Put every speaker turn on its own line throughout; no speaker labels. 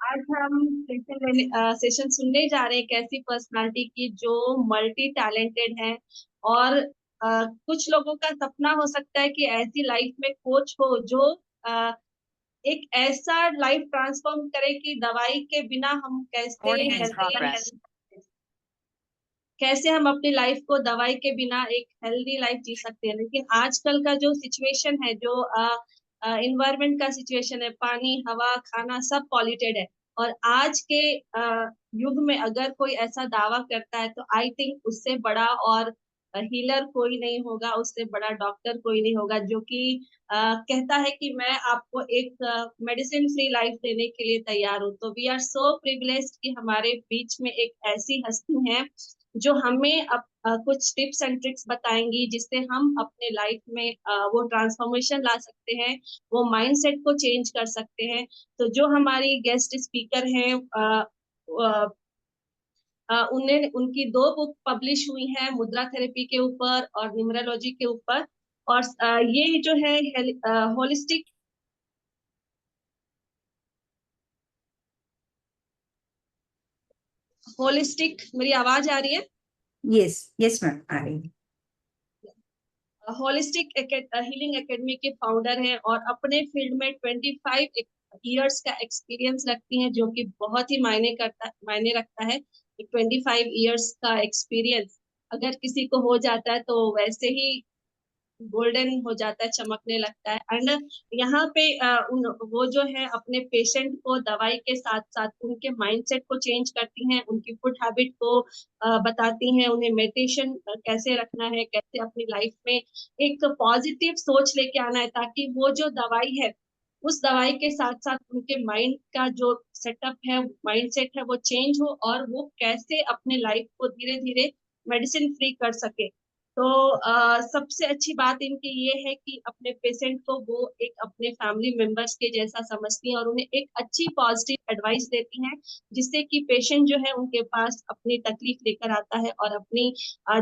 आज हम सेशन सुनने जा रहे हैं एक ऐसी पर्सनालिटी की जो मल्टी टैलेंटेड है। और कुछ लोगों का सपना हो सकता है कि ऐसी लाइफ में कोच हो जो अ, एक ऐसा लाइफ ट्रांसफॉर्म करे कि दवाई के बिना हम कैसे
Recording in
हेल्दी
progress.
कैसे हम अपनी लाइफ को दवाई के बिना एक हेल्दी लाइफ जी सकते हैं। लेकिन आजकल का जो सिचुएशन है, जो इन्वायरमेंट का सिचुएशन है, पानी हवा खाना सब पॉल्यूटेड है। और आज के युग में अगर कोई ऐसा दावा करता है तो आई थिंक उससे बड़ा और हीलर कोई नहीं होगा, उससे बड़ा डॉक्टर कोई नहीं होगा जो कि कहता है कि मैं आपको एक मेडिसिन फ्री लाइफ देने के लिए तैयार हूँ। तो वी आर सो प्रिविलेज्ड कि हमारे बीच में एक ऐसी हस्ती है जो हमें कुछ टिप्स एंड ट्रिक्स बताएंगी जिससे हम अपने लाइफ में वो ट्रांसफॉर्मेशन ला सकते हैं, वो माइंडसेट को चेंज कर सकते हैं। तो जो हमारी गेस्ट स्पीकर हैं, उन्हें उनकी दो बुक पब्लिश हुई हैं, मुद्रा थेरेपी के ऊपर और न्यूमरोलॉजी के ऊपर। और ये जो है होलिस्टिक होलिस्टिक, मेरी आवाज आ रही है?
यस यस मैम, आ रही है।
होलिस्टिक हीलिंग एकेडमी के फाउंडर हैं और अपने फील्ड में 25 ईयर्स का एक्सपीरियंस रखती हैं, जो कि बहुत ही मायने रखता है। 25 ईयर्स का एक्सपीरियंस अगर किसी को हो जाता है तो वैसे ही गोल्डन हो जाता है, चमकने लगता है। एंड यहाँ पे वो जो है अपने पेशेंट को दवाई के साथ साथ उनके माइंडसेट को चेंज करती हैं, उनकी फूड हैबिट को बताती हैं, उन्हें मेडिटेशन कैसे रखना है, कैसे अपनी लाइफ में एक पॉजिटिव सोच लेके आना है, ताकि वो जो दवाई है उस दवाई के साथ साथ उनके माइंड का जो सेटअप है, माइंड सेट है, वो चेंज हो और वो कैसे अपने लाइफ को धीरे धीरे मेडिसिन फ्री कर सके। तो सबसे अच्छी बात इनकी ये है कि अपने पेशेंट को वो एक अपने फैमिली मेंबर्स के जैसा समझती हैं और उन्हें एक अच्छी पॉजिटिव एडवाइस देती हैं, जिससे कि पेशेंट जो है उनके पास अपनी तकलीफ लेकर आता है और अपनी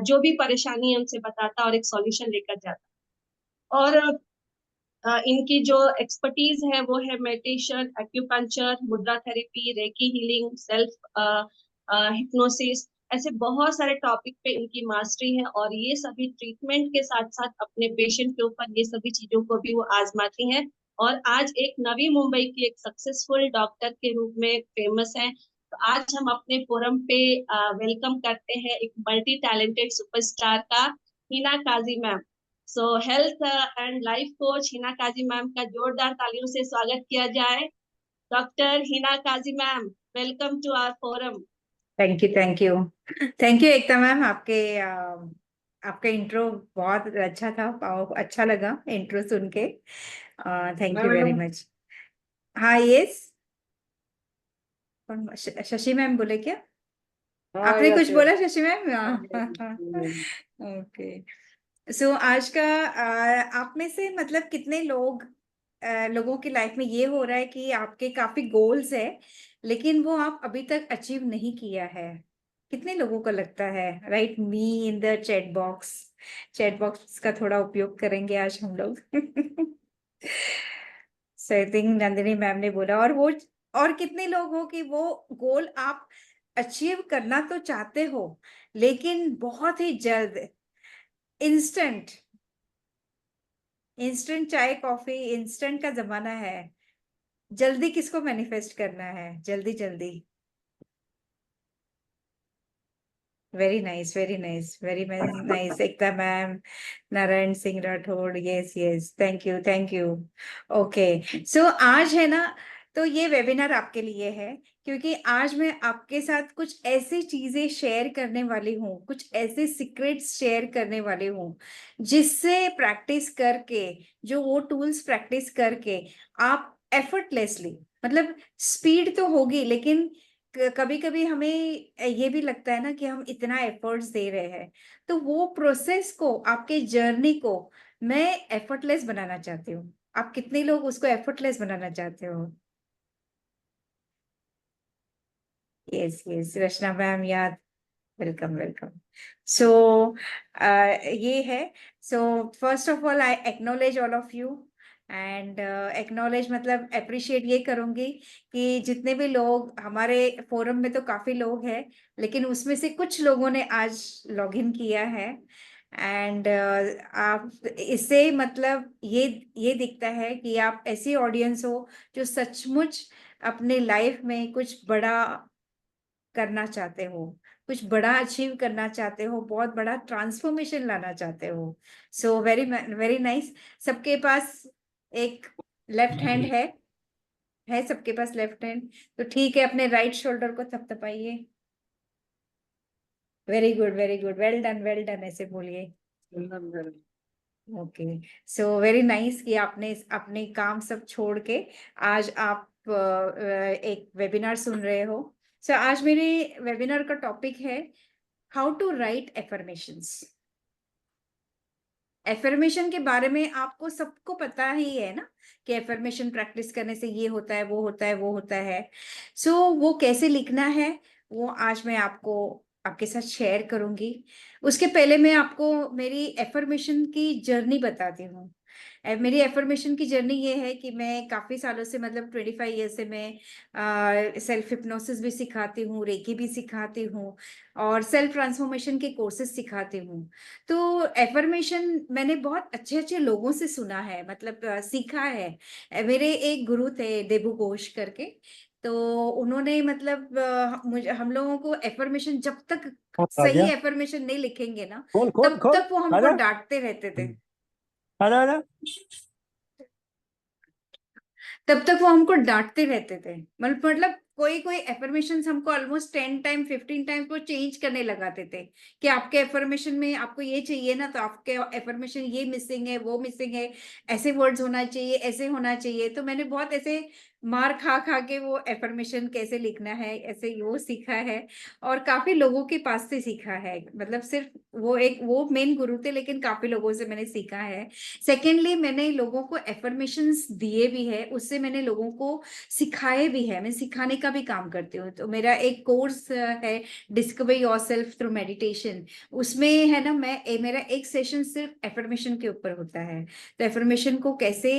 जो भी परेशानी है उनसे बताता है और एक सॉल्यूशन लेकर जाता है। और इनकी जो एक्सपर्टीज है वो है मेडिटेशन, एक्यूपंक्चर, मुद्रा therapy, recce healing, self hypnosis. ऐसे बहुत सारे टॉपिक पे इनकी मास्टरी है और ये सभी ट्रीटमेंट के साथ साथ अपने पेशेंट के ऊपर ये सभी चीजों को भी वो आजमाती हैं। और आज एक नवी मुंबई की एक सक्सेसफुल डॉक्टर के रूप में फेमस है। तो आज हम अपने फोरम पे वेलकम करते हैं एक मल्टी टैलेंटेड सुपरस्टार का, Hina Kazi ma'am. So health and life coach Hina Kazi ma'am का जोरदार तालियों से स्वागत किया जाए। Doctor Hina Kazi ma'am, welcome to our forum.
Thank you thank you thank you Ekta ma'am. आपका इंट्रो बहुत अच्छा था, अच्छा लगा इंट्रो सुन के। Thank you very much. हाँ यस, शशि मैम बोले क्या? आपने कुछ बोला शशि मैम? ओके। सो आज का आप में से मतलब कितने लोगों की लाइफ में ये हो रहा है कि आपके काफी गोल्स है लेकिन वो आप अभी तक अचीव नहीं किया है? कितने लोगों को लगता है? Right me in the chat box का थोड़ा उपयोग करेंगे आज हम लोग। सो आई थिंक नंदिनी मैम ने बोला। और कितने लोग हो कि वो गोल आप अचीव करना तो चाहते हो लेकिन बहुत ही जल्द, इंस्टेंट इंस्टेंट चाय कॉफी, इंस्टेंट का जमाना है। जल्दी किसको मैनिफेस्ट करना है? जल्दी जल्दी। Very nice very nice very nice Ekta ma'am, Narayan Singh Rathore, yes yes, thank you. Okay, so आज है ना, तो ये वेबिनार आपके लिए है क्योंकि आज मैं आपके साथ कुछ ऐसी चीजें शेयर करने वाली हूँ, कुछ ऐसे सीक्रेट्स शेयर करने वाली हूँ जिससे प्रैक्टिस करके, जो वो टूल्स प्रैक्टिस करके आप एफर्टलेसली, मतलब स्पीड तो होगी लेकिन कभी कभी हमें ये भी लगता है ना कि हम इतना एफर्ट्स दे रहे हैं, तो वो प्रोसेस को, आपके जर्नी को मैं एफर्टलेस बनाना चाहती हूँ। आप कितने लोग उसको एफर्टलेस बनाना चाहते हो? यस यस, रचना मैम याद, वेलकम वेलकम। सो ये है। So first of all I acknowledge all of you and acknowledge मतलब अप्रिशिएट ये करूंगी कि जितने भी लोग हमारे फोरम में, तो काफी लोग हैं, लेकिन उसमें से कुछ लोगों ने आज लॉग इन किया है। एंड आप इससे मतलब ये दिखता है कि आप ऐसी ऑडियंस हो जो सचमुच अपने लाइफ में कुछ बड़ा करना चाहते हो, कुछ बड़ा अचीव करना चाहते हो, बहुत बड़ा ट्रांसफॉर्मेशन लाना चाहते हो। So very very nice. सबके पास एक लेफ्ट हैंड है सबके पास लेफ्ट हैंड, तो ठीक है, अपने राइट शोल्डर को थपथपाइए। Very good, very good, well done ऐसे बोलिए। ओके, सो वेरी नाइस कि आपने अपने काम सब छोड़ के आज आप एक वेबिनार सुन रहे हो। सो आज मेरे वेबिनार का टॉपिक है how to write affirmations. Affirmation के बारे में आपको सबको पता ही है ना, कि एफर्मेशन प्रैक्टिस करने से ये होता है, वो होता है, वो होता है। सो वो कैसे लिखना है, वो आज मैं आपको आपके साथ शेयर करूंगी। उसके पहले मैं आपको मेरी एफर्मेशन की जर्नी बताती हूँ। मेरी एफर्मेशन की जर्नी ये है कि मैं काफी सालों से, मतलब 25 ईयर से मैं सेल्फ हिप्नोसिस भी सिखाती हूँ, रेकी भी सिखाती हूँ, और सेल्फ ट्रांसफॉर्मेशन के कोर्सेज सिखाती हूँ। तो एफर्मेशन मैंने बहुत अच्छे अच्छे लोगों से सुना है, मतलब सीखा है। मेरे एक गुरु थे देबू घोष करके, तो उन्होंने मतलब मुझे, हम लोगों को एफर्मेशन जब तक
आ
सही
गया।
एफर्मेशन नहीं लिखेंगे ना,
खोल खोल
तब
खोल।
तक वो हमको
आजा
डांटते रहते थे।
आजा आजा।
तब तक वो हमको डांटते रहते थे। मतलब कोई कोई एफर्मेशन हमको ऑलमोस्ट 10 टाइम 15 टाइम्स वो चेंज करने लगाते थे, कि आपके एफर्मेशन में आपको ये चाहिए ना, तो आपके एफर्मेशन ये मिसिंग है, वो मिसिंग है, ऐसे वर्ड्स होना चाहिए, ऐसे होना चाहिए। तो मैंने बहुत ऐसे मार खा खा के वो एफर्मेशन कैसे लिखना है, ऐसे वो सीखा है, और काफी लोगों के पास से सीखा है। मतलब सिर्फ वो मेन गुरु थे, लेकिन काफी लोगों से मैंने सीखा है। सेकेंडली, मैंने लोगों को एफर्मेशंस दिए भी है, उससे मैंने लोगों को सिखाए भी है, मैं सिखाने का भी काम करती हूँ। तो मेरा एक कोर्स है डिस्कवर योरसेल्फ थ्रू मेडिटेशन। उसमें है ना, मेरा एक सेशन सिर्फ एफर्मेशन के ऊपर होता है। तो एफर्मेशन को कैसे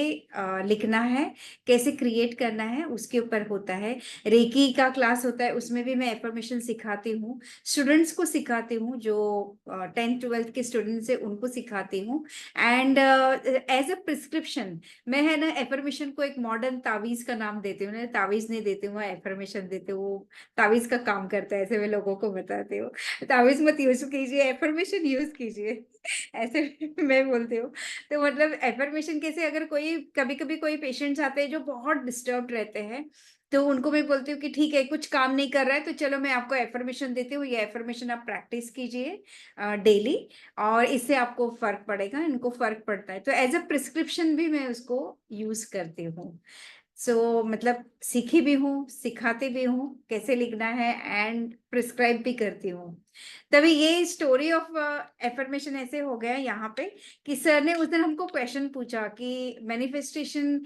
लिखना है, कैसे क्रिएट करना है, उसके ऊपर होता है। रेकी का क्लास होता है, उसमें भी मैं एफर्मेशन सिखाती हूँ, स्टूडेंट्स को सिखाती हूँ, जो 10th 12th के स्टूडेंट्स है उनको सिखाती हूँ। एंड एज अ प्रिस्क्रिप्शन मैं है ना एफर्मेशन को एक मॉडर्न तावीज का नाम देती हूँ। मैं तावीज नहीं देती हूँ, एफर्मेशन देती हूँ। वो तावीज का काम करता है, ऐसे मैं लोगों को बताती हूँ। तावीज मत यूज कीजिए, एफर्मेशन यूज कीजिए, ऐसे मैं बोलती हूँ। तो मतलब एफर्मेशन कैसे, अगर कोई कभी कभी कोई पेशेंट्स आते हैं जो बहुत डिस्टर्ब रहते हैं, तो उनको मैं बोलती हूँ कि ठीक है, कुछ काम नहीं कर रहा है, तो चलो मैं आपको एफर्मेशन देती हूँ, ये एफर्मेशन आप प्रैक्टिस कीजिए डेली, और इससे आपको फर्क पड़ेगा, इनको फर्क पड़ता है। तो एज अ प्रिस्क्रिप्शन भी मैं उसको यूज करती हूँ। सो मतलब सीखी भी हूँ, सिखाती भी हूँ कैसे लिखना है, एंड प्रिस्क्राइब भी करती हूँ। तभी ये स्टोरी ऑफ एफर्मेशन ऐसे हो गया यहाँ पे, कि सर ने उस दिन हमको क्वेश्चन पूछा कि मैनिफेस्टेशन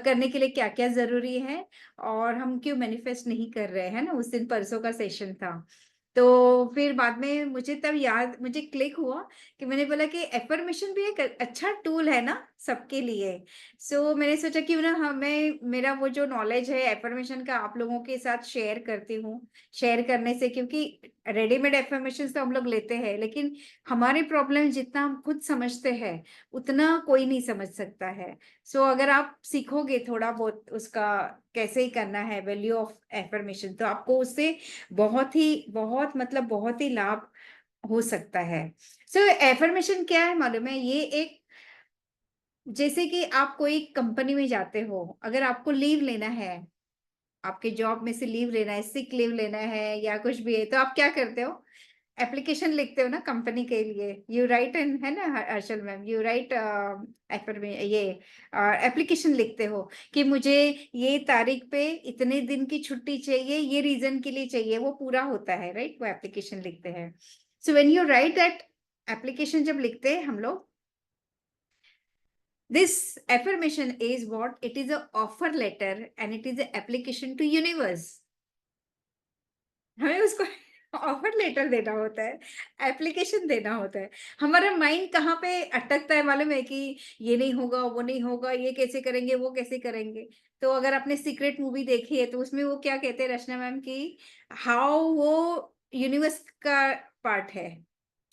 करने के लिए क्या क्या जरूरी है, और हम क्यों मैनिफेस्ट नहीं कर रहे हैं ना। उस दिन परसों का सेशन था। तो फिर बाद में मुझे क्लिक हुआ कि मैंने बोला कि एफर्मेशन भी एक अच्छा टूल है ना सबके लिए। सो मैंने सोचा कि ना, हमें मेरा वो जो नॉलेज है एफर्मेशन का आप लोगों के साथ शेयर करती हूँ। शेयर करने से, क्योंकि रेडीमेड एफर्मेशन तो हम लोग लेते हैं, लेकिन हमारे प्रॉब्लम जितना हम खुद समझते हैं उतना कोई नहीं समझ सकता है। सो अगर आप सीखोगे थोड़ा बहुत उसका कैसे ही करना है, वैल्यू ऑफ एफर्मेशन, तो आपको उससे बहुत मतलब बहुत ही लाभ हो सकता है। सो एफर्मेशन क्या है मालूम है, ये एक, जैसे कि आप कोई कंपनी में जाते हो, अगर आपको लीव लेना है, आपके जॉब में से लीव लेना है, सिक लीव लेना है या कुछ भी है, तो आप क्या करते हो, एप्लीकेशन लिखते हो ना कंपनी के लिए। यू राइट एन, है ना हर्षल मैम, यू राइट एफर में ये एप्लीकेशन लिखते हो कि मुझे ये तारीख पे इतने दिन की छुट्टी चाहिए, ये रीजन के लिए चाहिए, वो पूरा होता है, राइट, वो एप्लीकेशन लिखते हैं। So when you right that application, जब लिखते हैं हम लोग, this affirmation is what it is, a offer letter and it is a application to universe. हमें उसको ऑफर लेटर देना होता है, एप्लीकेशन देना होता है। हमारा माइंड कहाँ पे अटकता है मालूम है कि ये नहीं होगा, वो नहीं होगा, ये कैसे करेंगे, वो कैसे करेंगे। तो अगर आपने सीक्रेट मूवी देखी है तो उसमें वो क्या कहते हैं रचना मैम की, हाउ वो यूनिवर्स का पार्ट है,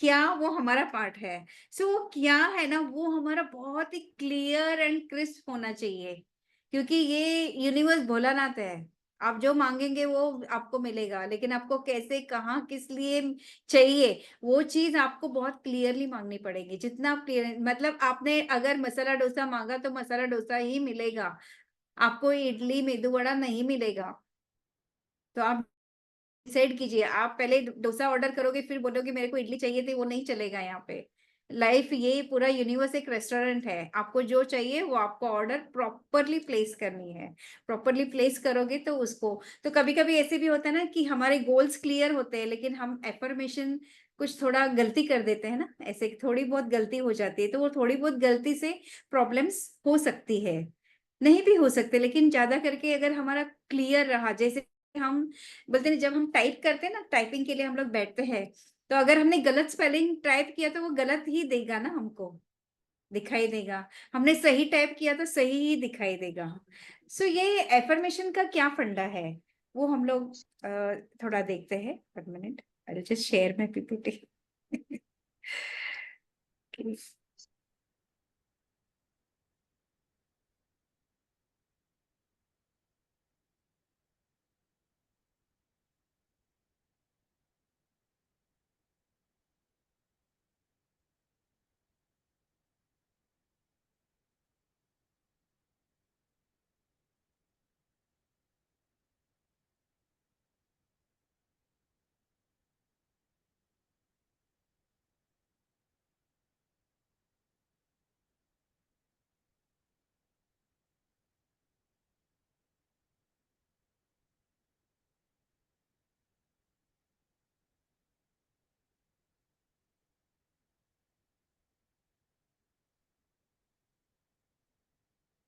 क्या वो हमारा पार्ट है। सो वो क्या है ना, वो हमारा बहुत ही क्लियर एंड क्रिस्प होना चाहिए, क्योंकि ये यूनिवर्स भोलानाथ है। आप जो मांगेंगे वो आपको मिलेगा, लेकिन आपको कैसे, कहाँ, किस लिए चाहिए, वो चीज आपको बहुत क्लियरली मांगनी पड़ेगी। जितना आप क्लियर, मतलब आपने अगर मसाला डोसा मांगा तो मसाला डोसा ही मिलेगा, आपको इडली मेदू वड़ा नहीं मिलेगा। तो आप डिसाइड कीजिए, आप पहले डोसा ऑर्डर करोगे फिर बोलोगे मेरे को इडली चाहिए थी, वो नहीं चलेगा यहाँ पे। लाइफ, ये पूरा यूनिवर्स एक रेस्टोरेंट है, आपको जो चाहिए वो आपको ऑर्डर प्रॉपरली प्लेस करनी है। प्रॉपरली प्लेस करोगे तो उसको, तो कभी कभी ऐसे भी होता है ना कि हमारे गोल्स क्लियर होते हैं लेकिन हम एफर्मेशन कुछ थोड़ा गलती कर देते हैं ना, ऐसे थोड़ी बहुत गलती हो जाती है, तो वो थोड़ी बहुत गलती से प्रॉब्लम्स हो सकती है, नहीं भी हो सकते, लेकिन ज्यादा करके अगर हमारा क्लियर रहा, जैसे हम बोलते हैं जब हम टाइप करते हैं ना, टाइपिंग के लिए हम लोग बैठते हैं, तो अगर हमने गलत स्पेलिंग टाइप किया तो वो गलत ही देगा ना, हमको दिखाई देगा। हमने सही टाइप किया तो सही ही दिखाई देगा। सो ये एफर्मेशन का क्या फंडा है, वो हम लोग थोड़ा देखते हैं। 1 minute, I will just share my PPT.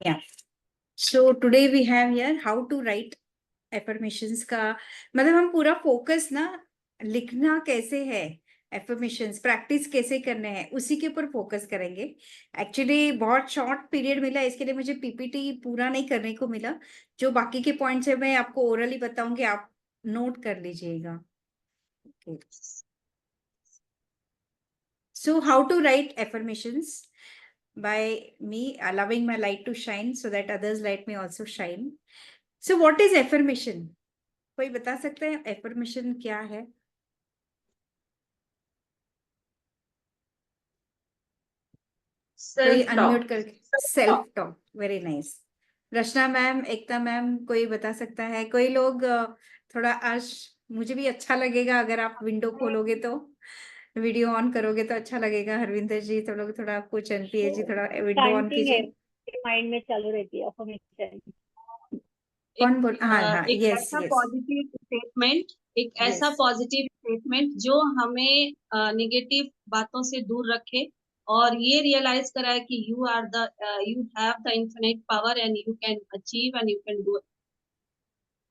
Yeah. So today we have here how to write affirmations का, मतलब हम पूरा फोकस ना लिखना कैसे है, एफर्मेशंस प्रैक्टिस कैसे करने हैं उसी के ऊपर फोकस करेंगे। एक्चुअली बहुत शॉर्ट पीरियड मिला, इसके लिए मुझे पीपीटी पूरा नहीं करने को मिला। जो बाकी के पॉइंट्स है मैं आपको ओरली बताऊंगी, आप नोट कर लीजिएगा। So how to write affirmations by me allowing my light to shine so that others light may also shine. So what is affirmation? कोई बता सकते हैं एफर्मेशन क्या है? कोई
सेल्फ
अनम्यूट
टॉक।
करके, सेल्फ टॉक, वेरी नाइस। रचना ma'am, एकता ma'am, कोई बता सकता है? कोई लोग थोड़ा आज मुझे भी अच्छा लगेगा अगर आप विंडो खोलोगे तो, वीडियो ऑन करोगे तो अच्छा लगेगा। हरविंदर जी थोड़ा थोड़ा, कुछ एनपीए जी थोड़ा विंडो ऑन
चांटिंग है,
कीजिए।
माइंड में चालू रहती है अफर्मेशन।
एक
कौन बोल, हाँ हाँ,
एक
यस
ऐसा
यस
पॉजिटिव स्टेटमेंट, एक ऐसा
यस।
पॉजिटिव स्टेटमेंट जो हमें नेगेटिव बातों से दूर रखे और ये रियलाइज कराए कि you have the infinite power and you can achieve and you can do.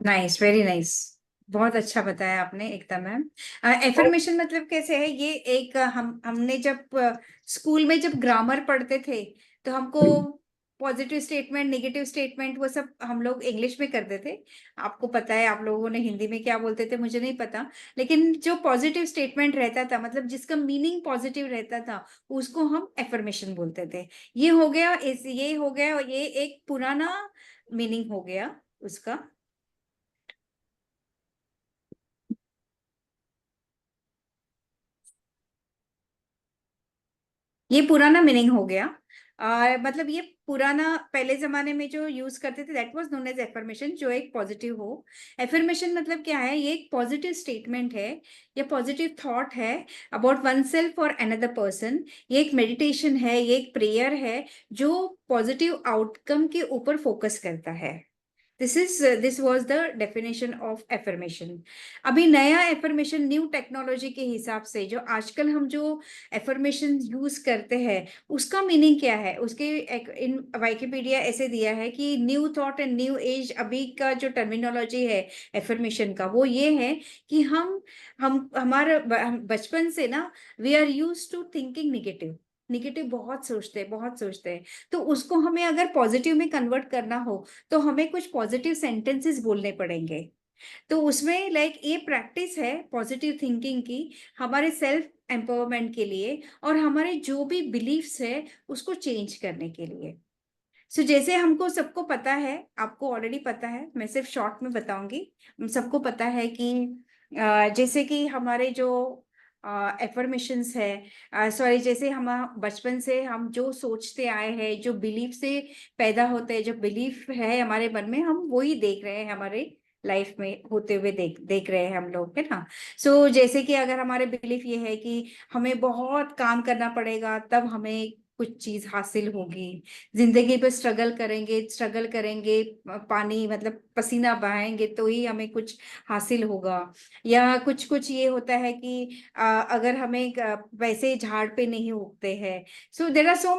Nice, very nice, बहुत अच्छा बताया आपने एकता मैम। एफर्मेशन मतलब कैसे है ये, एक हमने जब स्कूल में जब ग्रामर पढ़ते थे तो हमको पॉजिटिव स्टेटमेंट, नेगेटिव स्टेटमेंट, वो सब हम लोग इंग्लिश में करते थे। आपको पता है, आप लोगों ने हिंदी में क्या बोलते थे मुझे नहीं पता, लेकिन जो पॉजिटिव स्टेटमेंट रहता था, मतलब जिसका मीनिंग पॉजिटिव रहता था, उसको हम एफर्मेशन बोलते थे। ये हो गया, ये हो गया, ये एक पुराना मीनिंग हो गया उसका। ये पुराना मीनिंग हो गया। मतलब ये पुराना, पहले जमाने में जो यूज करते थे that was known as affirmation, जो एक पॉजिटिव हो। एफर्मेशन मतलब क्या है, ये एक पॉजिटिव स्टेटमेंट है या पॉजिटिव थॉट है अबाउट वन सेल्फ और अनदर पर्सन। ये एक मेडिटेशन है, ये एक प्रेयर है जो पॉजिटिव आउटकम के ऊपर फोकस करता है। This was the definition of affirmation. अभी नया एफर्मेशन न्यू टेक्नोलॉजी के हिसाब से जो आजकल हम जो एफर्मेशन यूज करते हैं उसका मीनिंग क्या है, उसके इन विकिपीडिया ऐसे दिया है कि new thought and new age अभी का जो टर्मिनोलॉजी है एफर्मेशन का वो ये है कि हम हमारा बचपन से ना we are use to thinking negative, negative बहुत सोचते हैं। तो उसको हमें अगर पॉजिटिव में कन्वर्ट करना हो तो हमें कुछ पॉजिटिव सेंटेंसेस बोलने पड़ेंगे। तो उसमें लाइक ये प्रैक्टिस है पॉजिटिव थिंकिंग की हमारे सेल्फ एम्पावरमेंट के लिए और हमारे जो भी बिलीफ्स है उसको चेंज करने के लिए। सो जैसे हमको सबको पता है, आपको ऑलरेडी पता है, मैं सिर्फ शॉर्ट में बताऊंगी। सबको पता है कि जैसे कि हमारे जो एफर्मेशंस है, सॉरी, जैसे हम बचपन से हम जो सोचते आए हैं, जो बिलीफ से पैदा होते हैं, जो बिलीफ है हमारे मन में, हम वही देख रहे हैं हमारे लाइफ में होते हुए देख रहे हैं हम लोग, है ना। सो जैसे कि अगर हमारे बिलीफ ये है कि हमें बहुत काम करना पड़ेगा तब हमें कुछ चीज हासिल होगी, जिंदगी पे स्ट्रगल करेंगे, पानी मतलब पसीना बहाएंगे तो ही हमें कुछ हासिल होगा। या कुछ कुछ ये होता है कि अगर हमें वैसे झाड़ पे नहीं उगते हैं। So there are so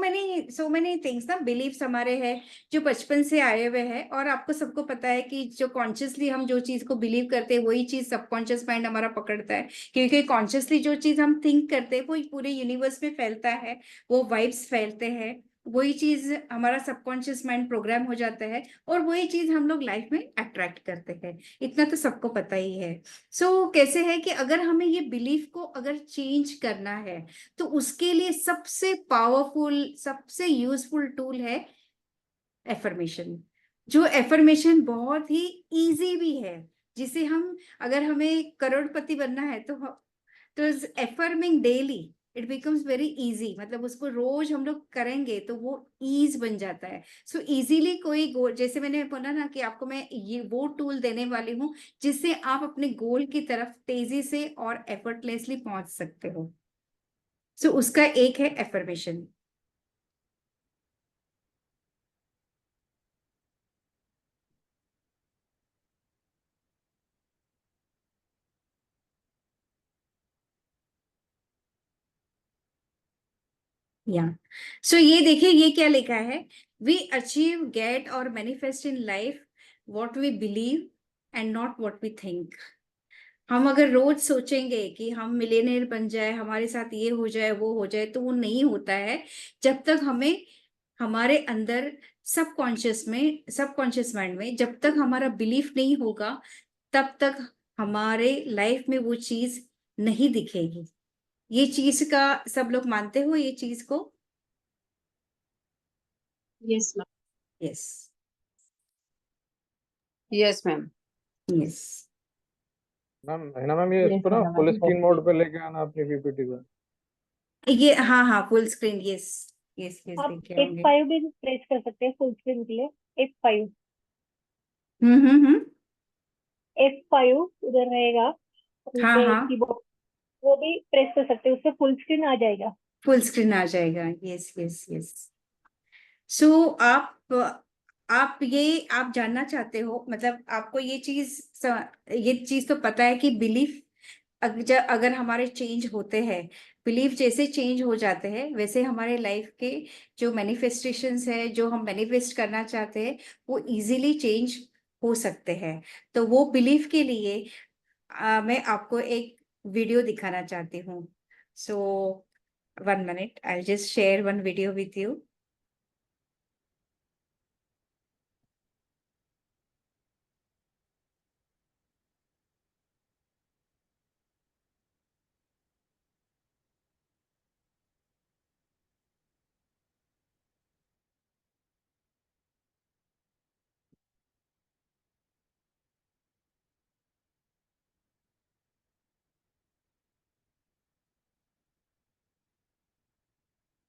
many things ना, बिलीव्स हमारे हैं जो बचपन से आए हुए हैं। और आपको सबको पता है कि जो कॉन्शियसली हम जो चीज को बिलीव करते हैं वही चीज सबकॉन्शियस माइंड हमारा पकड़ता है, क्योंकि कॉन्शियसली जो चीज हम थिंक करते हैं वो पूरे यूनिवर्स में फैलता है, वो वाइब्स फैलते हैं, वही चीज हमारा सबकॉन्शियस माइंड प्रोग्राम हो जाता है और वही चीज हम लोग लाइफ में अट्रैक्ट करते हैं। इतना तो सबको पता ही है। कैसे है कि अगर हमें ये बिलीफ को अगर चेंज करना है तो उसके लिए सबसे पावरफुल, सबसे यूजफुल टूल है एफर्मेशन। जो एफर्मेशन बहुत ही इजी भी है, जिसे हम, अगर हमें करोड़पति बनना है तो affirming daily it becomes very easy, मतलब उसको रोज हम लोग करेंगे तो वो ईज बन जाता है। सो इजीली कोई गोल, जैसे मैंने बोला ना कि आपको मैं ये वो टूल देने वाली हूँ जिससे आप अपने गोल की तरफ तेजी से और एफर्टलेसली पहुंच सकते हो। उसका एक है एफर्मेशन। या ये देखिए ये क्या लिखा है, वी अचीव, गेट और manifest in life what we believe and not what we think. हम अगर रोज सोचेंगे कि हम मिलियनेयर बन जाए, हमारे साथ ये हो जाए वो हो जाए, तो वो नहीं होता है जब तक हमें हमारे अंदर सबकॉन्शियस माइंड में जब तक हमारा बिलीफ नहीं होगा तब तक हमारे लाइफ में वो चीज नहीं दिखेगी। ये चीज का सब लोग मानते हो ये चीज को?
Yes ma'am.
Yes.
Yes ma'am.
Yes
ma'am है ना मैम, ये इसको ना फुल स्क्रीन मोड पे लेके आना अपनी पीपीटी को।
ये हाँ हाँ full screen, yes yes yes,
आप
देखे होंगे।
F5 भी प्रेस कर सकते हैं फुल स्क्रीन के लिए। F5
हम्म।
F5 उधर रहेगा
हाँ
नीचे
हाँ
कीबोर्ड, वो भी प्रेस कर सकते हैं, उससे फुल स्क्रीन आ जाएगा।
फुल स्क्रीन आ जाएगा, यस यस यस। सो आप ये आप जानना चाहते हो, मतलब आपको ये चीज तो पता है कि बिलीफ अगर हमारे चेंज होते हैं, बिलीफ जैसे चेंज हो जाते हैं वैसे हमारे लाइफ के जो मैनिफेस्टेशंस है, जो हम मैनिफेस्ट करना चाहते हैं वो इजीली चेंज हो सकते हैं। तो वो बिलीफ के लिए मैं आपको एक वीडियो दिखाना चाहती हूँ। सो 1 minute, I'll just share one video with you.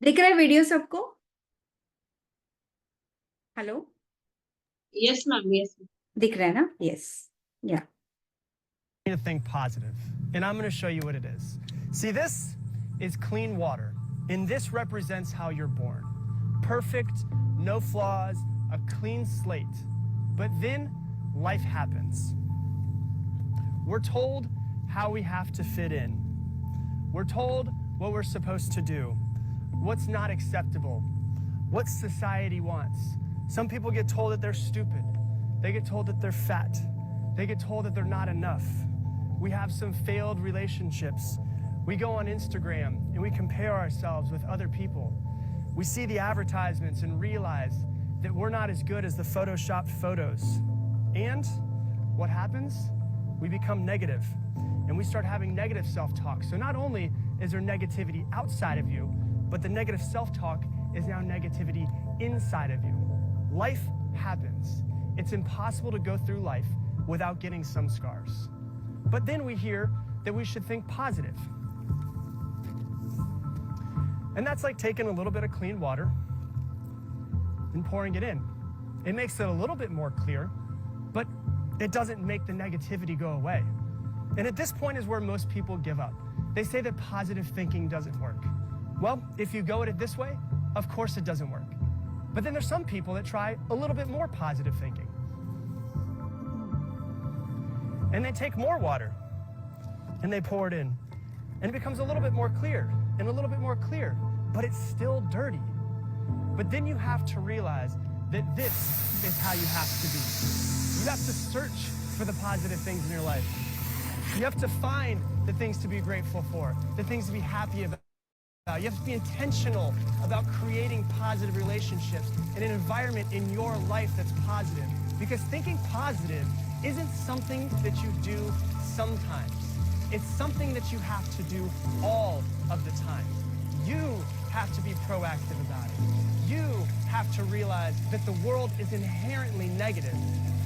दिख रहा है वीडियो सबको? Hello,
yes ma'am. यस
दिख रहा है ना? यस, या
To think positive, and I'm going to show you what it is. See, this is clean water, and this represents how you're born. Perfect, no flaws, a clean slate. But then life happens. We're told how we have to fit in. We're told what we're supposed to do, what's not acceptable, what society wants. Some people get told that they're stupid. They get told that they're fat. They get told that they're not enough. We have some failed relationships. We go on Instagram and we compare ourselves with other people. We see the advertisements and realize that we're not as good as the photoshopped photos. And what happens? We become negative and we start having negative self-talk. So not only is there negativity outside of you, but the negative self-talk is now negativity inside of you. Life happens. It's impossible to go through life without getting some scars. But then we hear that we should think positive. And that's like taking a little bit of clean water and pouring it in. It makes it a little bit more clear, but it doesn't make the negativity go away. And at this point is where most people give up. They say that positive thinking doesn't work. Well, if you go at it this way, of course it doesn't work. But then there's some people that try a little bit more positive thinking. And they take more water and they pour it in. And it becomes a little bit more clear and a little bit more clear, but it's still dirty. But then you have to realize that this is how you have to be. You have to search for the positive things in your life. You have to find the things to be grateful for, the things to be happy about. You have to be intentional about creating positive relationships and an environment in your life that's positive. Because thinking positive isn't something that you do sometimes. It's something that you have to do all of the time. You have to be proactive about it. You have to realize that the world is inherently negative,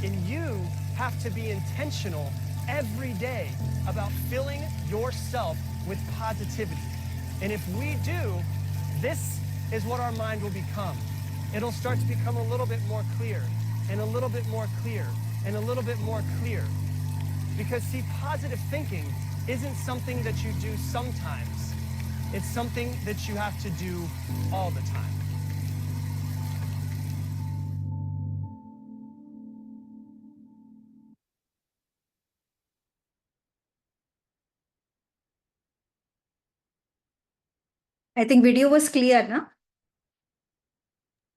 and you have to be intentional every day about filling yourself with positivity. And if we do, this is what our mind will become. It'll start to become a little bit more clear, and a little bit more clear, and a little bit more clear. Because see, positive thinking isn't something that you do sometimes. It's something that you have to do all the time.
I think video was clear, ना?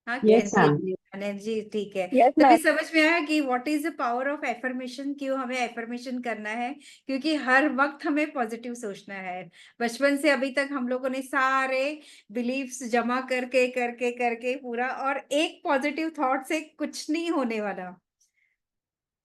हाँ,
Yes, ma'am.
Energy ठीक है।
Yes,
तभी
ma'am.
समझ में आया कि what is the power of affirmation, क्यों हमें एफर्मेशन करना है, क्योंकि हर वक्त हमें पॉजिटिव सोचना है। बचपन से अभी तक हम लोगों ने सारे बिलीफ्स जमा करके करके करके पूरा, और एक पॉजिटिव थॉट से कुछ नहीं होने वाला।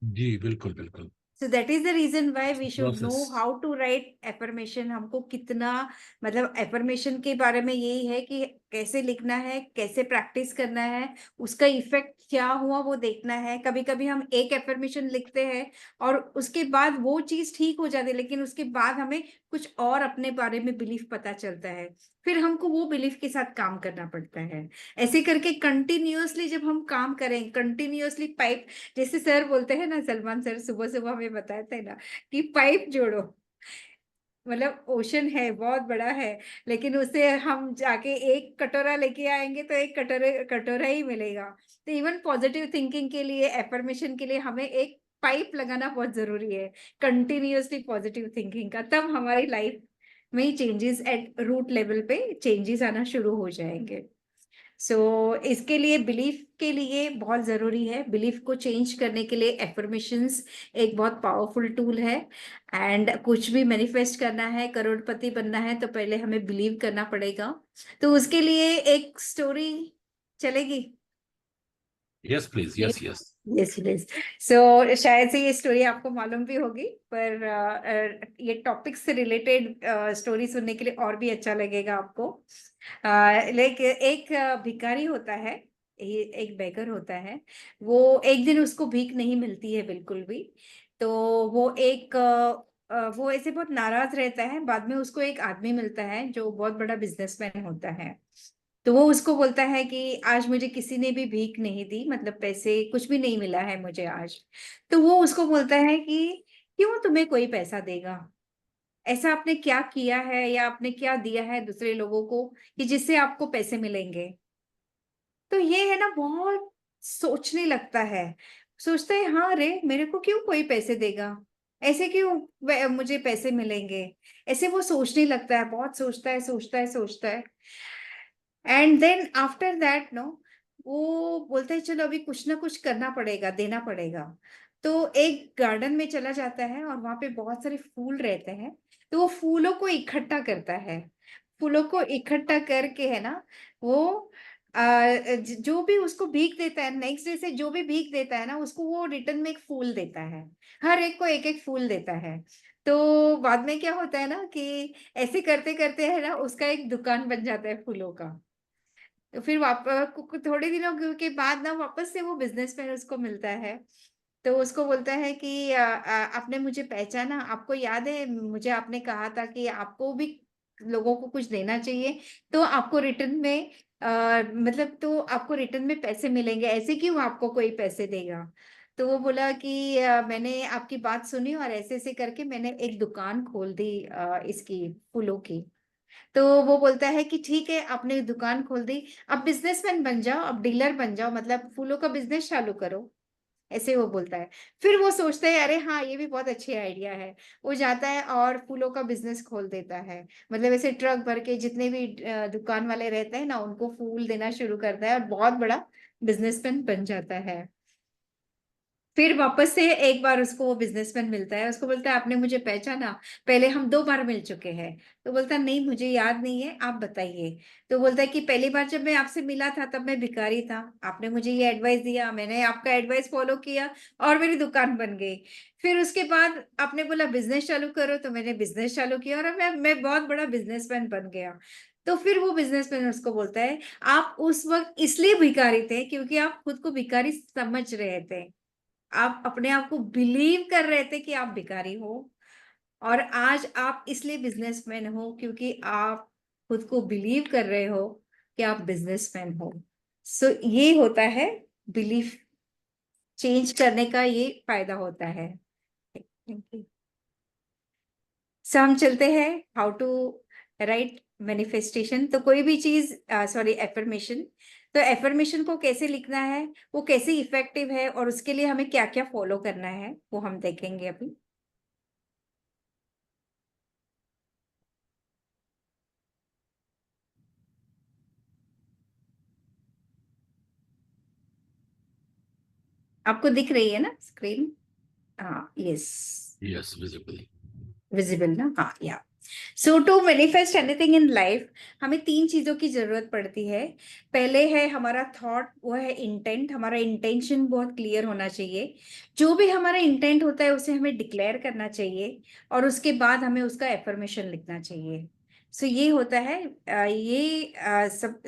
जी बिल्कुल बिल्कुल।
So that is the reason why we should know
Process.
how to write affirmation. हमको कितना, मतलब affirmation के बारे में यही है कि कैसे लिखना है, कैसे प्रैक्टिस करना है, उसका इफेक्ट क्या हुआ वो देखना है। कभी कभी हम एक affirmation लिखते हैं और उसके बाद वो चीज ठीक हो जाती है, लेकिन उसके बाद हमें कुछ और अपने बारे में बिलीफ पता चलता है, फिर हमको वो बिलीफ के साथ काम करना पड़ता है। ऐसे करके कंटिन्यूअसली जब हम काम करें, कंटिन्यूअसली पाइप, जैसे सर बोलते हैं ना, सलमान सर सुबह सुबह हमें बताते हैं ना कि पाइप जोड़ो, मतलब ओशन है, बहुत बड़ा है, लेकिन उसे हम जाके एक कटोरा लेके आएंगे तो एक कटोरा ही मिलेगा। तो इवन पॉजिटिव थिंकिंग के लिए, एफर्मेशन के लिए हमें एक पाइप लगाना बहुत जरूरी है, कंटिन्यूअसली पॉजिटिव थिंकिंग का। तब हमारी लाइफ में चेंजेस एट रूट लेवल पे चेंजेस आना शुरू हो जाएंगे। इसके लिए बिलीफ के लिए बहुत जरूरी है। बिलीफ को चेंज करने के लिए एफर्मेशंस एक बहुत पावरफुल टूल है। एंड कुछ भी मैनिफेस्ट करना है, करोड़पति बनना है, तो पहले हमें बिलीव करना पड़ेगा। तो उसके लिए एक स्टोरी चलेगी?
Yes please, yes yes.
Yes. So शायद से ये स्टोरी आपको मालूम भी होगी, पर ये टॉपिक से रिलेटेड स्टोरी सुनने के लिए और भी अच्छा लगेगा आपको। एक भिखारी होता है, एक बेगर होता है। वो एक दिन उसको भीख नहीं मिलती है बिल्कुल भी, तो वो ऐसे बहुत नाराज रहता है। बाद में उसको एक आदमी मिलता है जो बहुत बड़ा बिजनेसमैन होता है। तो वो उसको बोलता है कि आज मुझे किसी ने भी भीख नहीं दी, मतलब पैसे कुछ भी नहीं मिला है मुझे आज। तो वो उसको बोलता है कि क्यों तुम्हें कोई पैसा देगा, ऐसा आपने क्या किया है या आपने क्या दिया है दूसरे लोगों को कि जिससे आपको पैसे मिलेंगे। तो ये है ना, बहुत सोचने लगता है। सोचता है हाँ रे मेरे को क्यों कोई पैसे देगा, ऐसे क्यों मुझे पैसे मिलेंगे, ऐसे वो सोचने लगता है, बहुत सोचता है सोचता है सोचता है। And then after that no वो बोलता है चलो अभी कुछ ना कुछ करना पड़ेगा, देना पड़ेगा। तो एक गार्डन में चला जाता है और वहां पे बहुत सारे फूल रहते हैं, तो वो फूलों को इकट्ठा करता है। फूलों को इकट्ठा करके है ना वो जो भी उसको भीख देता है, नेक्स्ट डे से जो भी भीख देता है ना उसको वो रिटर्न में एक फूल देता है, हर एक को एक एक फूल देता है। तो बाद में क्या होता है ना कि ऐसे करते करते है ना उसका एक दुकान बन जाता है फूलों का। तो फिर वापस थोड़े दिनों के बाद ना वापस से वो बिजनेसमैन उसको मिलता है। तो उसको बोलता है कि आपने मुझे पहचाना, आपको याद है मुझे आपने कहा था कि आपको भी लोगों को कुछ देना चाहिए, तो आपको रिटर्न में मतलब तो आपको रिटर्न में पैसे मिलेंगे, ऐसे क्यों आपको कोई पैसे देगा। तो वो बोला कि मैंने आपकी बात सुनी और ऐसे ऐसे करके मैंने एक दुकान खोल दी इसकी फूलों की। तो वो बोलता है कि ठीक है आपने दुकान खोल दी, अब बिजनेसमैन बन जाओ, अब डीलर बन जाओ, मतलब फूलों का बिजनेस चालू करो, ऐसे वो बोलता है। फिर वो सोचता है अरे हाँ ये भी बहुत अच्छी आइडिया है, वो जाता है और फूलों का बिजनेस खोल देता है। मतलब ऐसे ट्रक भर के जितने भी दुकान वाले रहते हैं ना उनको फूल देना शुरू करता है और बहुत बड़ा बिजनेसमैन बन जाता है। फिर वापस से एक बार उसको वो बिजनेसमैन मिलता है, उसको बोलता है आपने मुझे पहचाना, पहले हम 2 बार मिल चुके हैं। तो बोलता है नहीं मुझे याद नहीं है, आप बताइए। तो बोलता है कि पहली बार जब मैं आपसे मिला था तब मैं भिखारी था, आपने मुझे ये एडवाइस दिया, मैंने आपका एडवाइस फॉलो किया और मेरी दुकान बन गई। फिर उसके बाद आपने बोला बिजनेस चालू करो, तो मैंने बिजनेस चालू किया और अब मैं बहुत बड़ा बिजनेसमैन बन गया। तो फिर वो बिजनेसमैन उसको बोलता है आप उस वक्त इसलिए भिखारी थे क्योंकि आप खुद को भिखारी समझ रहे थे, आप अपने आप को बिलीव कर रहे थे कि आप भिखारी हो, और आज आप इसलिए बिजनेसमैन हो क्योंकि आप खुद को बिलीव कर रहे हो कि आप बिजनेसमैन हो। सो ये होता है बिलीफ चेंज करने का, ये फायदा होता है। सो हम चलते हैं हाउ टू राइट मैनिफेस्टेशन। तो कोई भी चीज सॉरी एफर्मेशन, तो एफर्मेशन को कैसे लिखना है, वो कैसे इफेक्टिव है और उसके लिए हमें क्या क्या फॉलो करना है वो हम देखेंगे अभी। आपको दिख रही है ना स्क्रीन? हाँ यस,
Yes, visible.
विजिबल ना, हाँ या। So to manifest anything in life हमें 3 चीजों की जरूरत पड़ती है। पहले है हमारा थॉट, वो है इंटेंट, हमारा इंटेंशन बहुत क्लियर होना चाहिए। जो भी हमारा इंटेंट होता है उसे हमें डिक्लेयर करना चाहिए और उसके बाद हमें उसका एफर्मेशन लिखना चाहिए। सो ये होता है सब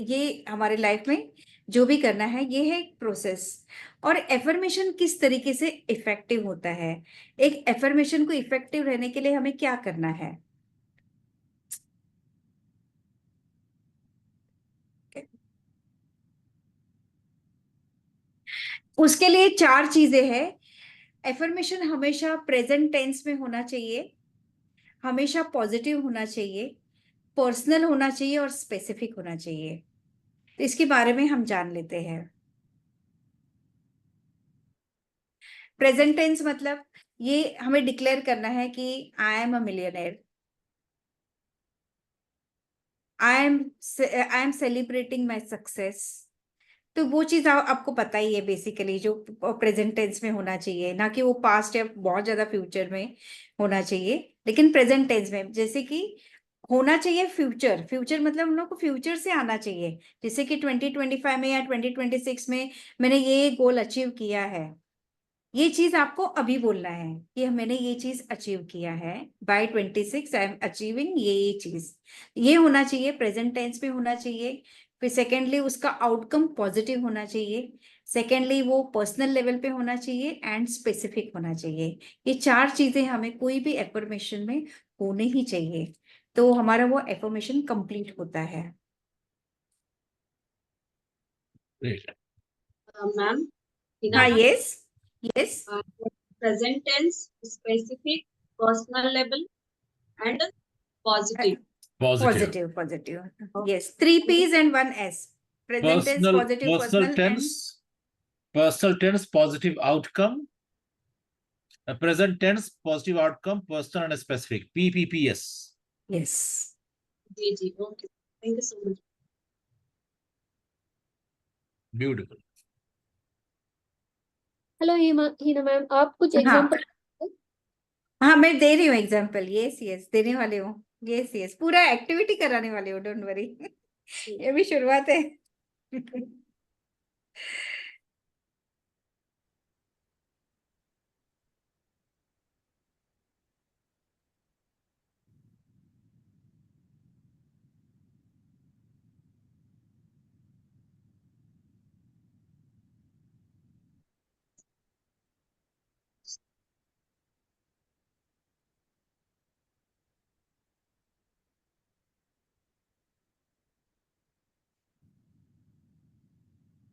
ये हमारे लाइफ में जो भी करना है ये है एक प्रोसेस। और एफर्मेशन किस तरीके से इफेक्टिव होता है, एक एफर्मेशन को इफेक्टिव रहने के लिए हमें क्या करना है। उसके लिए 4 चीजें हैं। एफर्मेशन हमेशा प्रेजेंट टेंस में होना चाहिए, हमेशा पॉजिटिव होना चाहिए, पर्सनल होना चाहिए और स्पेसिफिक होना चाहिए। तो इसके बारे में हम जान लेते हैं। प्रेजेंट टेंस मतलब ये हमें डिक्लेयर करना है कि आई am a millionaire, I am celebrating my success. तो वो चीज आपको पता ही है बेसिकली, जो प्रेजेंट टेंस में होना चाहिए, ना कि वो पास्ट या बहुत ज्यादा फ्यूचर में होना चाहिए, लेकिन प्रेजेंट टेंस में। जैसे कि होना चाहिए फ्यूचर, फ्यूचर मतलब हम लोग को फ्यूचर से आना चाहिए। जैसे कि 2025 में या 2026 में मैंने ये गोल अचीव किया है, ये चीज आपको अभी बोलना है कि मैंने ये चीज अचीव किया है, बाय 26 आई एम अचीविंग ये चीज। ये होना चाहिए, प्रेजेंट टेंस में होना चाहिए। फिर सेकेंडली उसका आउटकम पॉजिटिव होना चाहिए। सेकेंडली वो पर्सनल लेवल पे होना चाहिए एंड स्पेसिफिक होना चाहिए। ये 4 चीजें हमें कोई भी एफर्मेशन में होने ही चाहिए, तो हमारा वो एफर्मेशन कंप्लीट होता है।
Great.
मैम
हाँ yes yes,
present tense, specific, personal level, and positive.
Positive.
Positive yes, 3 P's and 1 S, present tense, positive,
Personal
personal and
tense. Personal tense, positive outcome. Present tense, positive outcome, personal and specific. PPPS.
Yes.
जी जी, okay, thank you so much.
Beautiful.
Hello Heena ma'am, आप कुछ
हाँ
example
हाँ, मैं दे रही हूँ example. Yes yes, देने वाली हूँ। यस यस, पूरा एक्टिविटी कराने वाली हूँ, डोंट वरी। ये भी शुरुआत है।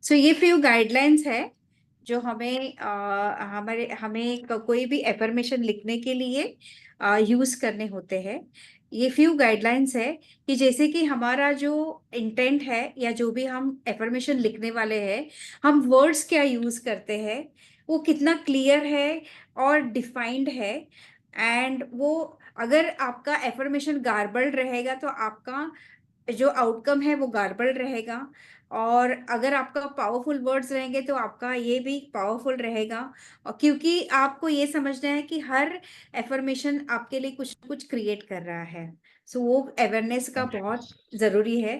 सो ये फ्यू गाइडलाइंस है जो हमें हमें कोई भी एफर्मेशन लिखने के लिए यूज करने होते हैं। ये फ्यू गाइडलाइंस है कि जैसे कि हमारा जो इंटेंट है या जो भी हम एफर्मेशन लिखने वाले हैं, हम वर्ड्स क्या यूज करते हैं, वो कितना क्लियर है और डिफाइंड है। एंड वो, अगर आपका एफर्मेशन गार्बल्ड रहेगा तो आपका जो आउटकम है वो गार्बल्ड रहेगा, और अगर आपका पावरफुल वर्ड्स रहेंगे तो आपका ये भी पावरफुल रहेगा। और क्योंकि आपको ये समझना है कि हर एफर्मेशन आपके लिए कुछ कुछ क्रिएट कर रहा है, सो वो अवेयरनेस का बहुत जरूरी है।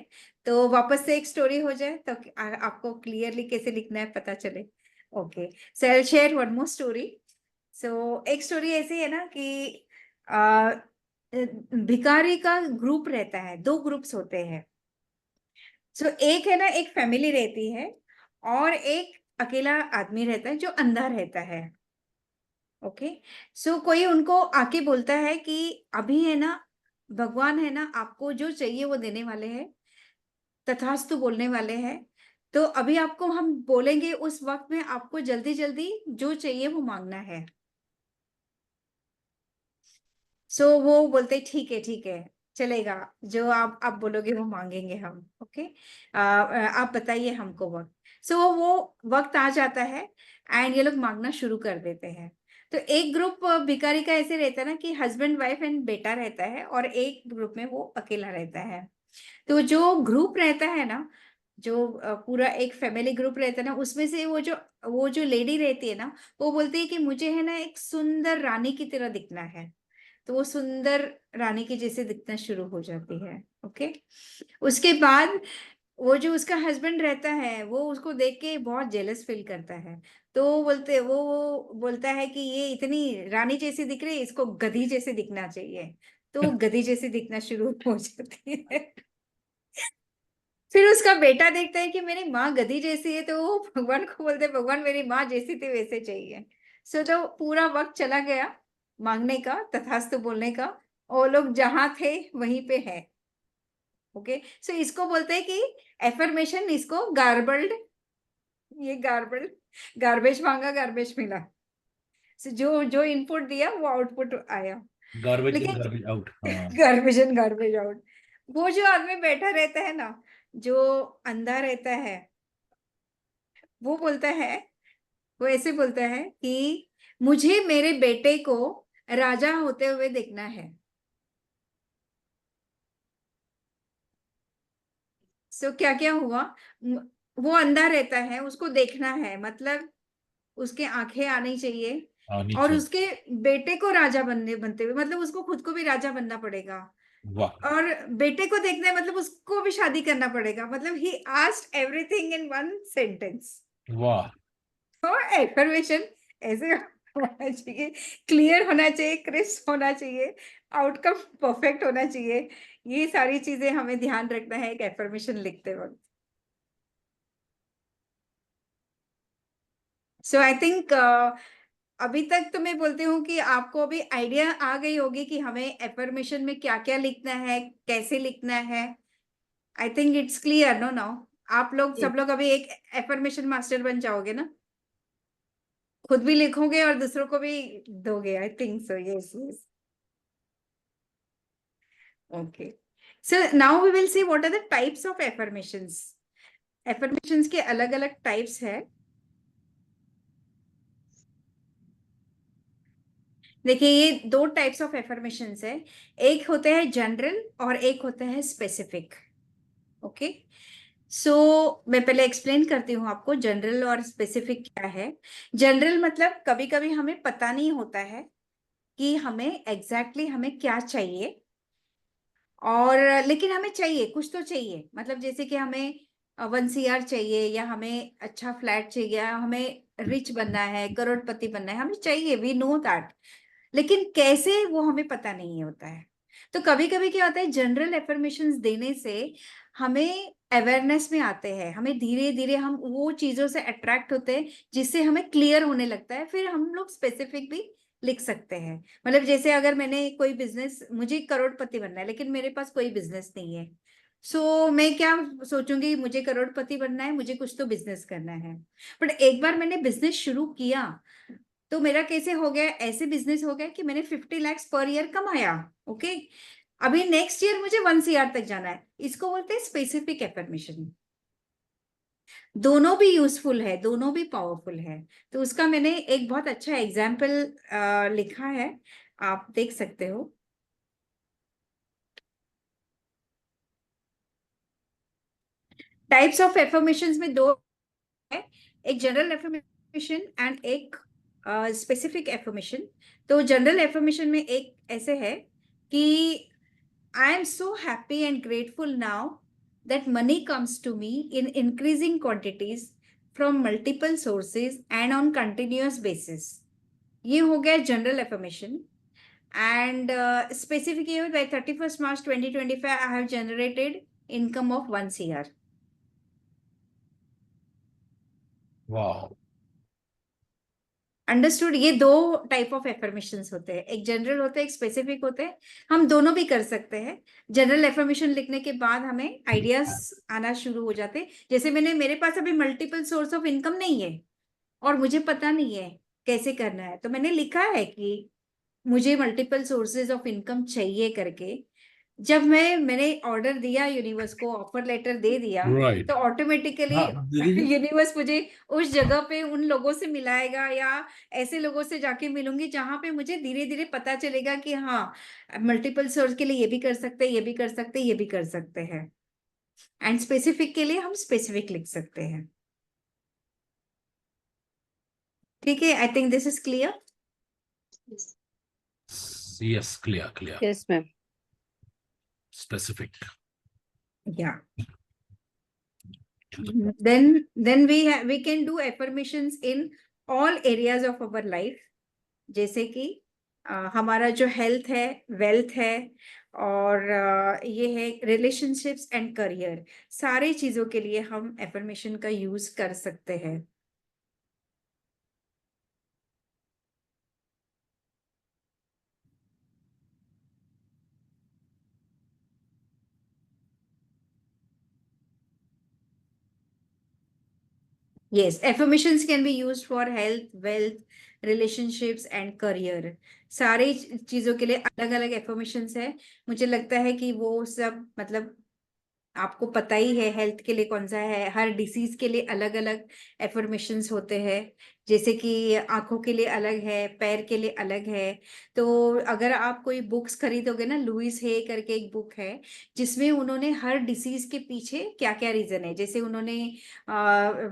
तो वापस से एक स्टोरी हो जाए तो आपको क्लियरली कैसे लिखना है पता चले। Okay, so I will share one more story. So एक स्टोरी ऐसी है ना कि आ, भिखारी का ग्रुप रहता है, दो ग्रुप्स होते हैं। सो एक है ना, एक फैमिली रहती है और एक अकेला आदमी रहता है जो अंधा रहता है। ओके, सो कोई उनको आके बोलता है कि अभी है ना, भगवान है ना, आपको जो चाहिए वो देने वाले हैं, तथास्तु बोलने वाले हैं। तो अभी आपको हम बोलेंगे, उस वक्त में आपको जल्दी जल्दी जो चाहिए वो मांगना है। सो वो बोलते ठीक है, चलेगा, जो आप बोलोगे वो मांगेंगे हम। ओके, आप बताइए हमको वक्त। सो वो वक्त आ जाता है एंड ये लोग मांगना शुरू कर देते हैं। तो एक ग्रुप भिखारी का ऐसे रहता है ना कि हस्बैंड वाइफ एंड बेटा रहता है, और एक ग्रुप में वो अकेला रहता है। तो जो ग्रुप रहता है ना, जो पूरा एक फैमिली ग्रुप रहता है ना, उसमें से वो जो लेडी रहती है ना, वो बोलती है कि मुझे है ना एक सुंदर रानी की तरह दिखना है। तो वो सुंदर रानी के जैसे दिखना शुरू हो जाती है। ओके, उसके बाद वो जो उसका हस्बैंड रहता है वो उसको देख के बहुत जेलस फील करता है। तो वो बोलता है कि ये इतनी रानी जैसी दिख रही है, इसको गधी जैसे दिखना चाहिए। तो वो गधी जैसे दिखना शुरू हो जाती है। फिर उसका बेटा देखता है कि मेरी माँ गधी जैसी है, तो वो भगवान को बोलते हैं, भगवान मेरी माँ जैसी थी वैसे चाहिए। सो तो पूरा वक्त चला गया मांगने का, तथास्तु बोलने का, और लोग जहां थे वहीं पे है। ओके, सो इसको बोलते हैं कि एफर्मेशन, इसको गार्बल्ड, ये गार्बल्ड, गार्बेज मांगा गार्बेज मिला। सो जो जो इनपुट दिया वो आउटपुट आया।
Garbage in,
लेकिन
garbage out. हाँ.
Garbage in garbage out. वो जो आदमी बैठा रहता है ना, जो अंधा रहता है, वो बोलता है, वो ऐसे बोलता है कि मुझे मेरे बेटे को राजा होते हुए देखना है। सो क्या क्या हुआ, वो अंधा रहता है, उसको देखना है, मतलब उसके आंखें आनी चाहिए,
हाँ,
और
नीचे.
उसके बेटे को राजा बनते हुए, मतलब उसको खुद को भी राजा बनना पड़ेगा।
वाह.
और बेटे को देखना है, मतलब उसको भी शादी करना पड़ेगा। मतलब he asked everything in one sentence.
वाह.
तो एफर्मेशन ऐसे होना चाहिए, क्लियर होना चाहिए, क्रिस्प होना चाहिए, आउटकम परफेक्ट होना चाहिए। ये सारी चीजें हमें ध्यान रखना है एक एफर्मेशन लिखते वक्त। सो आई थिंक अभी तक तो मैं बोलती हूँ कि आपको अभी आइडिया आ गई होगी कि हमें एफर्मेशन में क्या क्या लिखना है, कैसे लिखना है। I think it's clear no now. आप लोग सब लोग अभी एक एफर्मेशन मास्टर बन जाओगे ना, खुद भी लिखोगे और दूसरों को भी दोगे। I think so, yes yes. Okay, so now we will see what are the types of affirmations. Affirmations के अलग अलग टाइप्स है। देखिए ये दो टाइप्स ऑफ एफर्मेशंस है, एक होते हैं जनरल और एक होता है स्पेसिफिक। ओके, सो मैं पहले एक्सप्लेन करती हूँ आपको जनरल और स्पेसिफिक क्या है। जनरल मतलब कभी कभी हमें पता नहीं होता है कि हमें एग्जैक्टली हमें क्या चाहिए, और लेकिन हमें चाहिए, कुछ तो चाहिए, मतलब जैसे कि हमें 1 CR चाहिए, या हमें अच्छा फ्लैट चाहिए, या हमें रिच बनना है, करोड़पति बनना है, हमें चाहिए, वी नो दैट, लेकिन कैसे वो हमें पता नहीं होता है। तो कभी कभी क्या होता है, जनरल एफर्मेशंस देने से हमें अवेयरनेस में आते हैं, हमें धीरे धीरे हम वो चीजों से अट्रैक्ट होते हैं जिससे हमें क्लियर होने लगता है, फिर हम लोग स्पेसिफिक भी लिख सकते हैं। मतलब जैसे अगर मैंने कोई बिजनेस, मुझे करोड़पति बनना है लेकिन मेरे पास कोई बिजनेस नहीं है, सो मैं क्या सोचूंगी, मुझे करोड़पति बनना है, मुझे कुछ तो बिजनेस करना है। बट एक बार मैंने बिजनेस शुरू किया तो मेरा कैसे हो गया, ऐसे बिजनेस हो गया कि मैंने 50 lakhs पर ईयर कमाया। ओके, अभी नेक्स्ट ईयर मुझे 1 CR तक जाना है, इसको बोलते हैं स्पेसिफिक एफर्मेशन। दोनों भी यूजफुल है, दोनों भी पावरफुल है। तो उसका मैंने एक बहुत अच्छा एग्जाम्पल लिखा है, आप देख सकते हो। टाइप्स ऑफ एफर्मेशंस में दो है, एक जनरल एफर्मेशन एंड एक स्पेसिफिक एफर्मेशन। तो जनरल एफर्मेशन में एक ऐसे है कि I am so happy and grateful now that money comes to me in increasing quantities from multiple sources and on continuous basis. ये हो गया जनरल एफर्मेशन। एंड स्पेसिफिक ये bye 31st March 2025 I have generated income of 1 CR.
Wow.
Understood. ये दो type of affirmations होते हैं, एक general होते हैं, एक स्पेसिफिक होते हैं। हम दोनों भी कर सकते हैं। जनरल एफर्मेशन लिखने के बाद हमें आइडियाज आना शुरू हो जाते हैं। जैसे मेरे पास अभी मल्टीपल सोर्स ऑफ इनकम नहीं है और मुझे पता नहीं है कैसे करना है, तो मैंने लिखा है कि मुझे मल्टीपल सोर्सेज ऑफ इनकम चाहिए करके। जब मैंने ऑर्डर दिया यूनिवर्स को, ऑफर लेटर दे दिया,
Right.
तो ऑटोमेटिकली
हाँ, दीदी।
यूनिवर्स मुझे उस जगह पे उन लोगों से मिलाएगा, या ऐसे लोगों से जाके मिलूंगी जहां पे मुझे धीरे धीरे पता चलेगा कि हाँ, मल्टीपल सोर्स के लिए ये भी कर सकते हैं, ये भी कर सकते हैं, ये भी कर सकते हैं। एंड स्पेसिफिक के लिए हम स्पेसिफिक लिख सकते हैं। ठीक है, I think this is clear.
Yes, clear.
Yes, ma'am.
Specific.
Yeah. Then we can do affirmations in all areas of our life. जैसे कि हमारा जो हेल्थ है, वेल्थ है, और ये है रिलेशनशिप्स एंड करियर, सारे चीजों के लिए हम एफर्मेशन का यूज कर सकते हैं। Yes, affirmations can be used for health, wealth, relationships and career. सारे चीजों के लिए अलग अलग एफर्मेशंस है। मुझे लगता है कि वो सब मतलब आपको पता ही है हेल्थ के लिए कौन सा है, हर डिसीज के लिए अलग अलग एफर्मेशंस होते हैं। जैसे कि आंखों के लिए अलग है, पैर के लिए अलग है। तो अगर आप कोई बुक्स खरीदोगे ना, लुइस हे करके एक बुक है जिसमें उन्होंने हर डिसीज के पीछे क्या क्या रीजन है, जैसे उन्होंने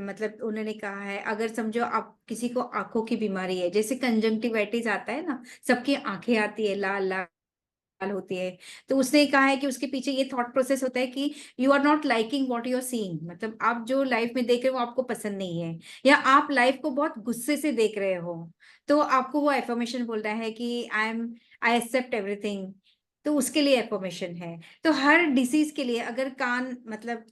मतलब उन्होंने कहा है, अगर समझो आप किसी को आंखों की बीमारी है, जैसे कंजंक्टिवाइटिस आता है ना, सबकी आंखें आती है लाल लाल होती है, तो उसने कहा है कि उसके पीछे ये थॉट प्रोसेस होता है कि you are not liking what you are seeing, मतलब आप जो लाइफ में देख रहे हो वो आपको पसंद नहीं है, या आप लाइफ को बहुत गुस्से से देख रहे हो, तो आपको वो एफर्मेशन बोलना है कि आई एक्सेप्ट एवरीथिंग। तो उसके लिए एफर्मेशन है। तो हर डिसीज के लिए, अगर कान मतलब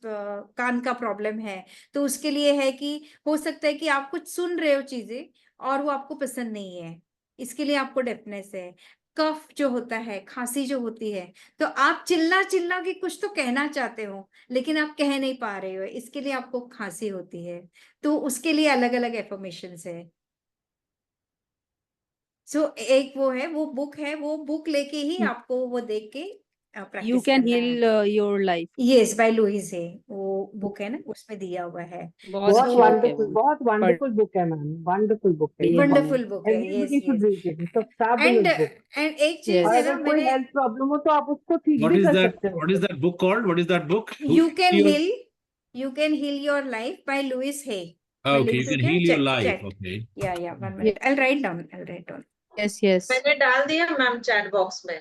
कान का प्रॉब्लम है, तो उसके लिए है कि हो सकता है कि आप कुछ सुन रहे हो चीजें और वो आपको पसंद नहीं है, इसके लिए आपको डेफनेस है। कफ जो होता है, खांसी जो होती है, तो आप चिल्ला चिल्ला के कुछ तो कहना चाहते हो लेकिन आप कह नहीं पा रहे हो, इसके लिए आपको खांसी होती है। तो उसके लिए अलग अलग एफर्मेशंस है। सो एक वो है, वो बुक है, वो बुक लेके ही आपको वो देख के
You
प्रैक्टिस
can
करना है।
heal your life.
यस, बाय लुइस है, वो बुक है ना, उसमें दिया हुआ है।
बहुत
बहुत
अच्छी book है
वंडरफुल,
वो.
बहुत वंडरफुल बुक है मैम, वंडरफुल बुक है ये।
वंडरफुल बुक है,
everybody
yes
should
yes.
Read it, it's a
and
fabulous book.
And एक चीज
Yes.
और
है ना,
अगर कोई
मैंने
हेल्थ प्रॉब्लम हो तो आप उसको ठीक
What
भी
is
कर
that?
सकते हो।
What is that book called? What is that book?
You can
Heal-
heal, you can heal your life by Louise Hay. मैं
Okay,
लिख
you
दूं
can
क्या?
heal your
check
life.
Check,
Okay.
या 1 minute, I write down, I write down.
Yes, yes.
मैंने डाल दिया ma'am chat box में।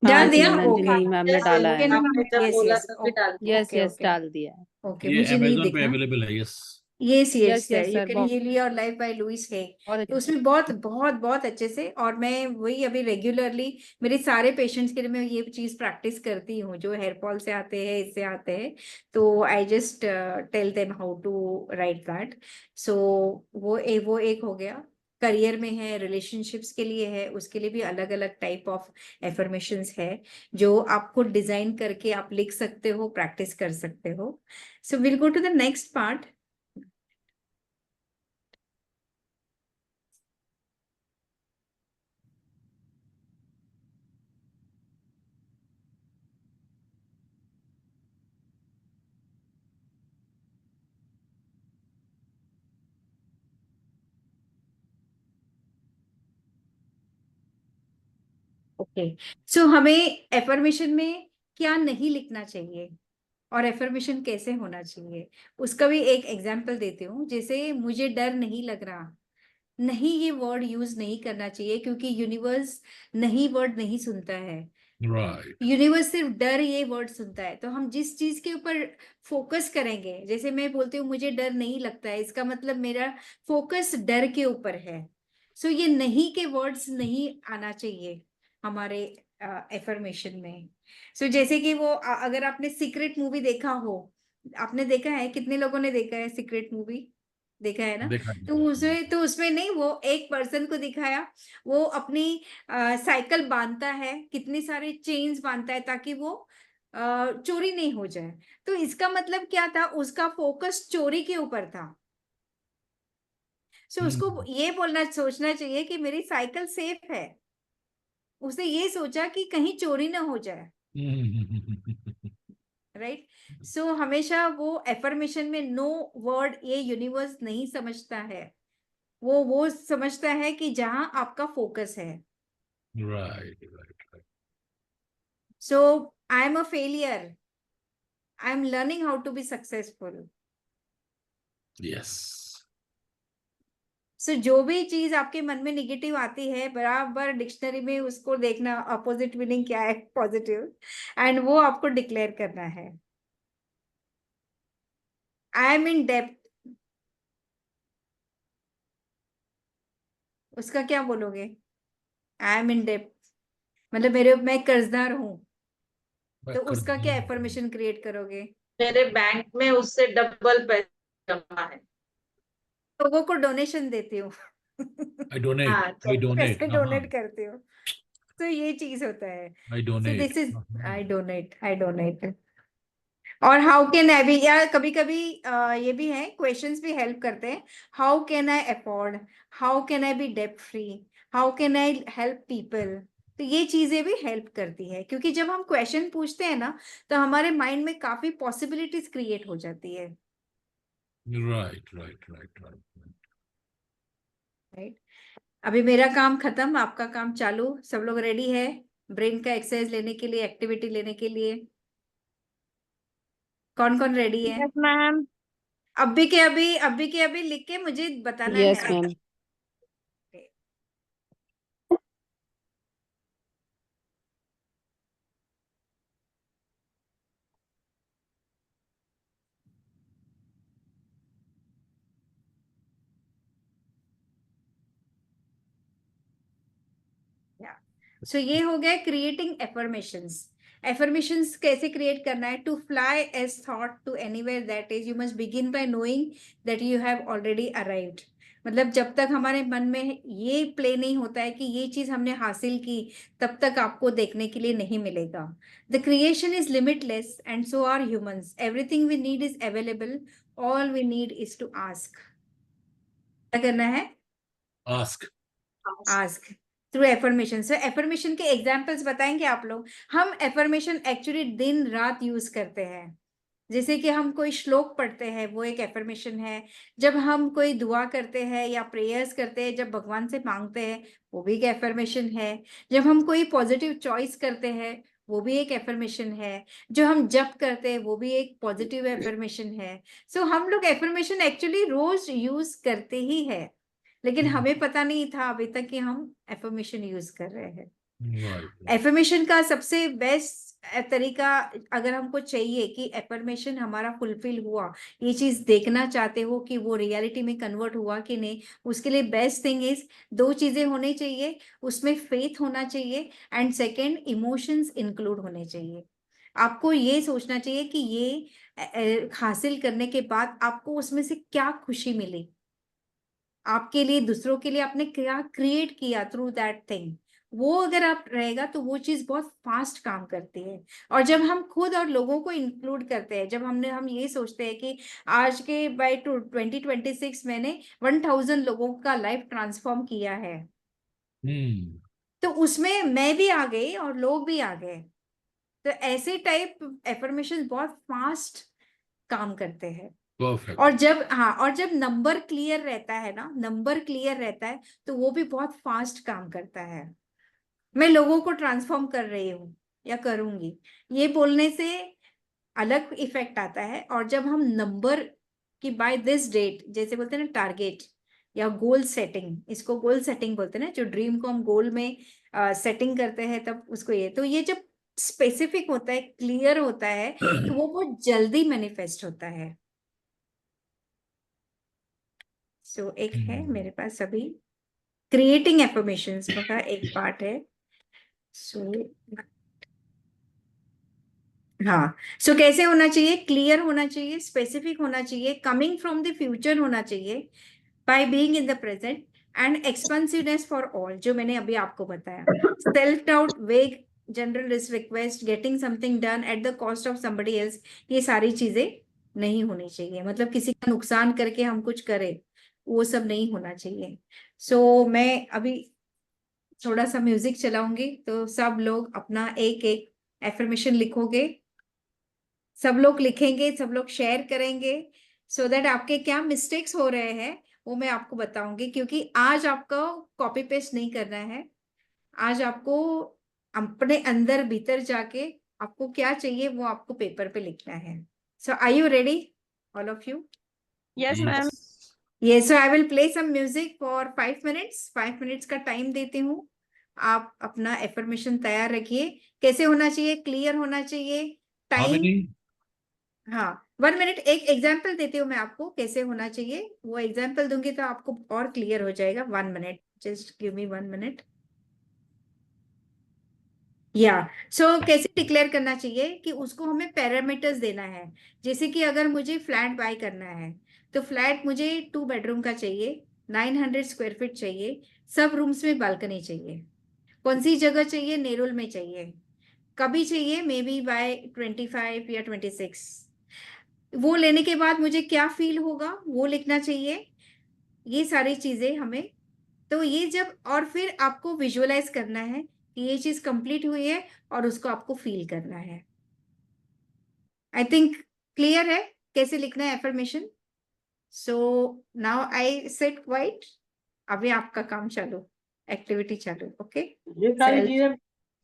डाल
हाँ
दिया,
जी,
ओके।
नंदिनी मैम ने डाला है।
आपने जब
यस
बोला
यस,
तब भी डाल दिया।
Yes,
ओके
yes,
ओके
डाल दिया है.
ओके,
ये
मुझे नहीं
Amazon पे
दिखा।
available है. Yes.
Yes yes
Yes, yes,
you
sir,
can
बहुत
heal your life by Louise है।
बहुत
तो
अच्छी.
उसमें बहुत बहुत बहुत अच्छे से, और मैं वही अभी रेगुलरली मेरे सारे पेशेंट्स के लिए मैं ये चीज प्रैक्टिस करती हूँ, जो हेयर फॉल से आते हैं, इससे आते हैं, तो I just tell them how to write that. So वो एक हो गया। करियर में है, रिलेशनशिप्स के लिए है, उसके लिए भी अलग अलग टाइप ऑफ एफर्मेशंस है, जो आपको डिजाइन करके आप लिख सकते हो, प्रैक्टिस कर सकते हो। So will go to the next part. Okay, so हमें एफर्मेशन में क्या नहीं लिखना चाहिए और एफर्मेशन कैसे होना चाहिए, उसका भी एक एग्जांपल देती हूँ। जैसे मुझे डर नहीं लग रहा, नहीं, ये वर्ड यूज नहीं करना चाहिए, क्योंकि यूनिवर्स नहीं वर्ड नहीं सुनता है।
Right.
यूनिवर्स सिर्फ डर ये वर्ड सुनता है। तो हम जिस चीज के ऊपर फोकस करेंगे, जैसे मैं बोलती हूँ मुझे डर नहीं लगता है, इसका मतलब मेरा फोकस डर के ऊपर है। सो ये नहीं के वर्ड्स नहीं आना चाहिए हमारे एफर्मेशन में। सो जैसे कि वो अगर आपने सीक्रेट मूवी देखा हो, आपने देखा है, कितने लोगों ने देखा है सीक्रेट मूवी? देखा है ना?
देखा
तो उसमें नहीं, वो एक पर्सन को दिखाया, वो अपनी साइकिल बांधता है, कितने सारे चेन्स बांधता है ताकि वो चोरी नहीं हो जाए। तो इसका मतलब क्या था? उसका फोकस चोरी के ऊपर था। सो उसको ये सोचना चाहिए कि मेरी साइकिल सेफ है। उसने ये सोचा कि कहीं चोरी ना हो जाए, राइट? सो हमेशा वो एफर्मेशन में नो वर्ड ये यूनिवर्स नहीं समझता है, वो समझता है कि जहां आपका फोकस है।
Right.
So I am a failure, I am learning how to be successful.
Yes.
So जो भी चीज आपके मन में निगेटिव आती है, बराबर डिक्शनरी में उसको देखना, अपोजिट मीनिंग क्या है पॉजिटिव, एंड वो आपको डिक्लेयर करना है। आई एम इन डेप्थ, उसका क्या बोलोगे? आई एम इन डेप्थ मतलब मैं कर्जदार हूं, तो उसका क्या एफर्मेशन क्रिएट करोगे?
मेरे बैंक में उससे डबल पैसे जमा है।
लोगों को डोनेशन देती हूँ।
I donate.
हाँ,
I donate.
पैसे डोनेट करती हूँ, तो ये चीज होता है।
I
so
donate.
This is I donate. और हाउ कैन आई बी, या कभी कभी ये भी है, क्वेश्चंस भी हेल्प करते हैं। How can I afford, how can I be डेप्ट free, how can I help people. तो ये चीजें भी हेल्प करती है, क्योंकि जब हम क्वेश्चन पूछते हैं ना, तो हमारे माइंड में काफी पॉसिबिलिटीज क्रिएट हो जाती है,
Right.
राइट? अभी मेरा काम खत्म, आपका काम चालू। सब लोग रेडी है ब्रेन का एक्सरसाइज लेने के लिए, एक्टिविटी लेने के लिए? कौन कौन रेडी है?
Yes ma'am.
अभी के अभी लिख के मुझे बताना
Yes,
है।
ma'am.
सो ये हो गया क्रिएटिंग एफर्मेशंस। एफर्मेशंस कैसे क्रिएट करना है? To fly as thought to anywhere that is, you must begin by knowing that you have already arrived. मतलब जब तक हमारे मन में ये प्ले नहीं होता है कि ये चीज हमने हासिल की, तब तक आपको देखने के लिए नहीं मिलेगा। The creation is limitless and so are humans. Everything we need is available, all we need is to ask. क्या करना है?
Ask.
Ask. Through affirmation. So affirmation के एग्जाम्पल्स बताएंगे आप लोग? हम एफर्मेशन एक्चुअली दिन रात यूज करते हैं। जैसे कि हम कोई श्लोक पढ़ते हैं, वो एक एफर्मेशन है। जब हम कोई दुआ करते हैं या प्रेयर्स करते हैं, जब भगवान से मांगते हैं, वो भी एक एफर्मेशन है। जब हम कोई पॉजिटिव चॉइस करते हैं, वो भी एक एफर्मेशन है। जो हम जप करते हैं, वो भी एक पॉजिटिव एफर्मेशन है। सो हम लोग एफर्मेशन एक्चुअली रोज यूज करते ही है, लेकिन हमें पता नहीं था अभी तक कि हम एफर्मेशन यूज कर रहे हैं।
Right.
एफर्मेशन का सबसे बेस्ट तरीका, अगर हमको चाहिए कि एफर्मेशन हमारा फुलफिल हुआ, ये चीज देखना चाहते हो कि वो रियलिटी में कन्वर्ट हुआ कि नहीं, उसके लिए बेस्ट थिंग इज, दो चीजें होनी चाहिए, उसमें फेथ होना चाहिए, एंड सेकंड इमोशंस इंक्लूड होने चाहिए। आपको ये सोचना चाहिए कि ये हासिल करने के बाद आपको उसमें से क्या खुशी मिली, आपके लिए, दूसरों के लिए आपने क्या क्रिएट किया थ्रू दैट थिंग। वो अगर आप रहेगा तो वो चीज बहुत फास्ट काम करती है। और जब हम खुद और लोगों को इंक्लूड करते हैं, जब हम ये सोचते हैं कि आज के बाय 2026 मैंने 1000 लोगों का लाइफ ट्रांसफॉर्म किया है,
Hmm.
तो उसमें मैं भी आ गई और लोग भी आ गए। तो ऐसे टाइप एफर्मेशन बहुत फास्ट काम करते हैं।
Perfect.
और जब नंबर क्लियर रहता है ना, नंबर क्लियर रहता है, तो वो भी बहुत फास्ट काम करता है। मैं लोगों को ट्रांसफॉर्म कर रही हूँ या करूंगी, ये बोलने से अलग इफेक्ट आता है। और जब हम नंबर की बाय दिस डेट, जैसे बोलते हैं ना टारगेट या गोल सेटिंग, इसको गोल सेटिंग बोलते हैं ना, जो ड्रीम को हम गोल में सेटिंग करते हैं तब उसको तो ये जब स्पेसिफिक होता है, क्लियर होता है, तो वो बहुत जल्दी मैनिफेस्ट होता है। सो एक है मेरे पास अभी क्रिएटिंग एफर्मेशंस का एक पार्ट है। सो हाँ, सो कैसे होना चाहिए? क्लियर होना चाहिए, स्पेसिफिक होना चाहिए, कमिंग फ्रॉम द फ्यूचर होना चाहिए, by being in the present, and expensiveness for all, जो मैंने अभी आपको बताया। Self doubt, vague general request, getting something done at the cost of somebody else, ये सारी चीजें नहीं होनी चाहिए। मतलब किसी का नुकसान करके हम कुछ करें, वो सब नहीं होना चाहिए। सो मैं अभी थोड़ा सा म्यूजिक चलाऊंगी, तो सब लोग अपना एक एक एफर्मेशन लिखोगे, सब लोग लिखेंगे, सब लोग शेयर करेंगे, सो दैट आपके क्या मिस्टेक्स हो रहे हैं वो मैं आपको बताऊंगी। क्योंकि आज आपको कॉपी पेस्ट नहीं करना है, आज आपको अपने अंदर भीतर जाके आपको क्या चाहिए वो आपको पेपर पे लिखना है। So are you ready all of you?
Yes ma'am.
Yes, so I will play some music for 5 minutes. 5 minutes का टाइम देती हूँ। आप अपना एफर्मेशन तैयार रखिए। कैसे होना चाहिए? क्लियर होना चाहिए।
How
time,
many?
हाँ 1 मिनट। एक एग्जाम्पल देती हूँ मैं आपको कैसे होना चाहिए, वो एग्जाम्पल दूंगी तो आपको और क्लियर हो जाएगा। 1 minute, just give me 1 minute. या सो कैसे डिक्लेयर करना चाहिए कि उसको हमें पैरामीटर्स देना है। जैसे कि अगर मुझे फ्लैट बाय करना है, तो फ्लैट मुझे 2 बेडरूम का चाहिए, 900 स्क्वायर फीट चाहिए, सब रूम्स में बालकनी चाहिए। कौन सी जगह चाहिए? नेरुल में चाहिए। कभी चाहिए? मे बी बाय 25 या 26। वो लेने के बाद मुझे क्या फील होगा वो लिखना चाहिए। ये सारी चीजें हमें, तो ये जब, और फिर आपको विजुअलाइज करना है कि ये चीज कंप्लीट हुई है और उसको आपको फील करना है। आई थिंक क्लियर है कैसे लिखना है affirmation. So now I set quite, अभी आपका काम चालू, एक्टिविटी चालू। ओके,
ये सारी चीजें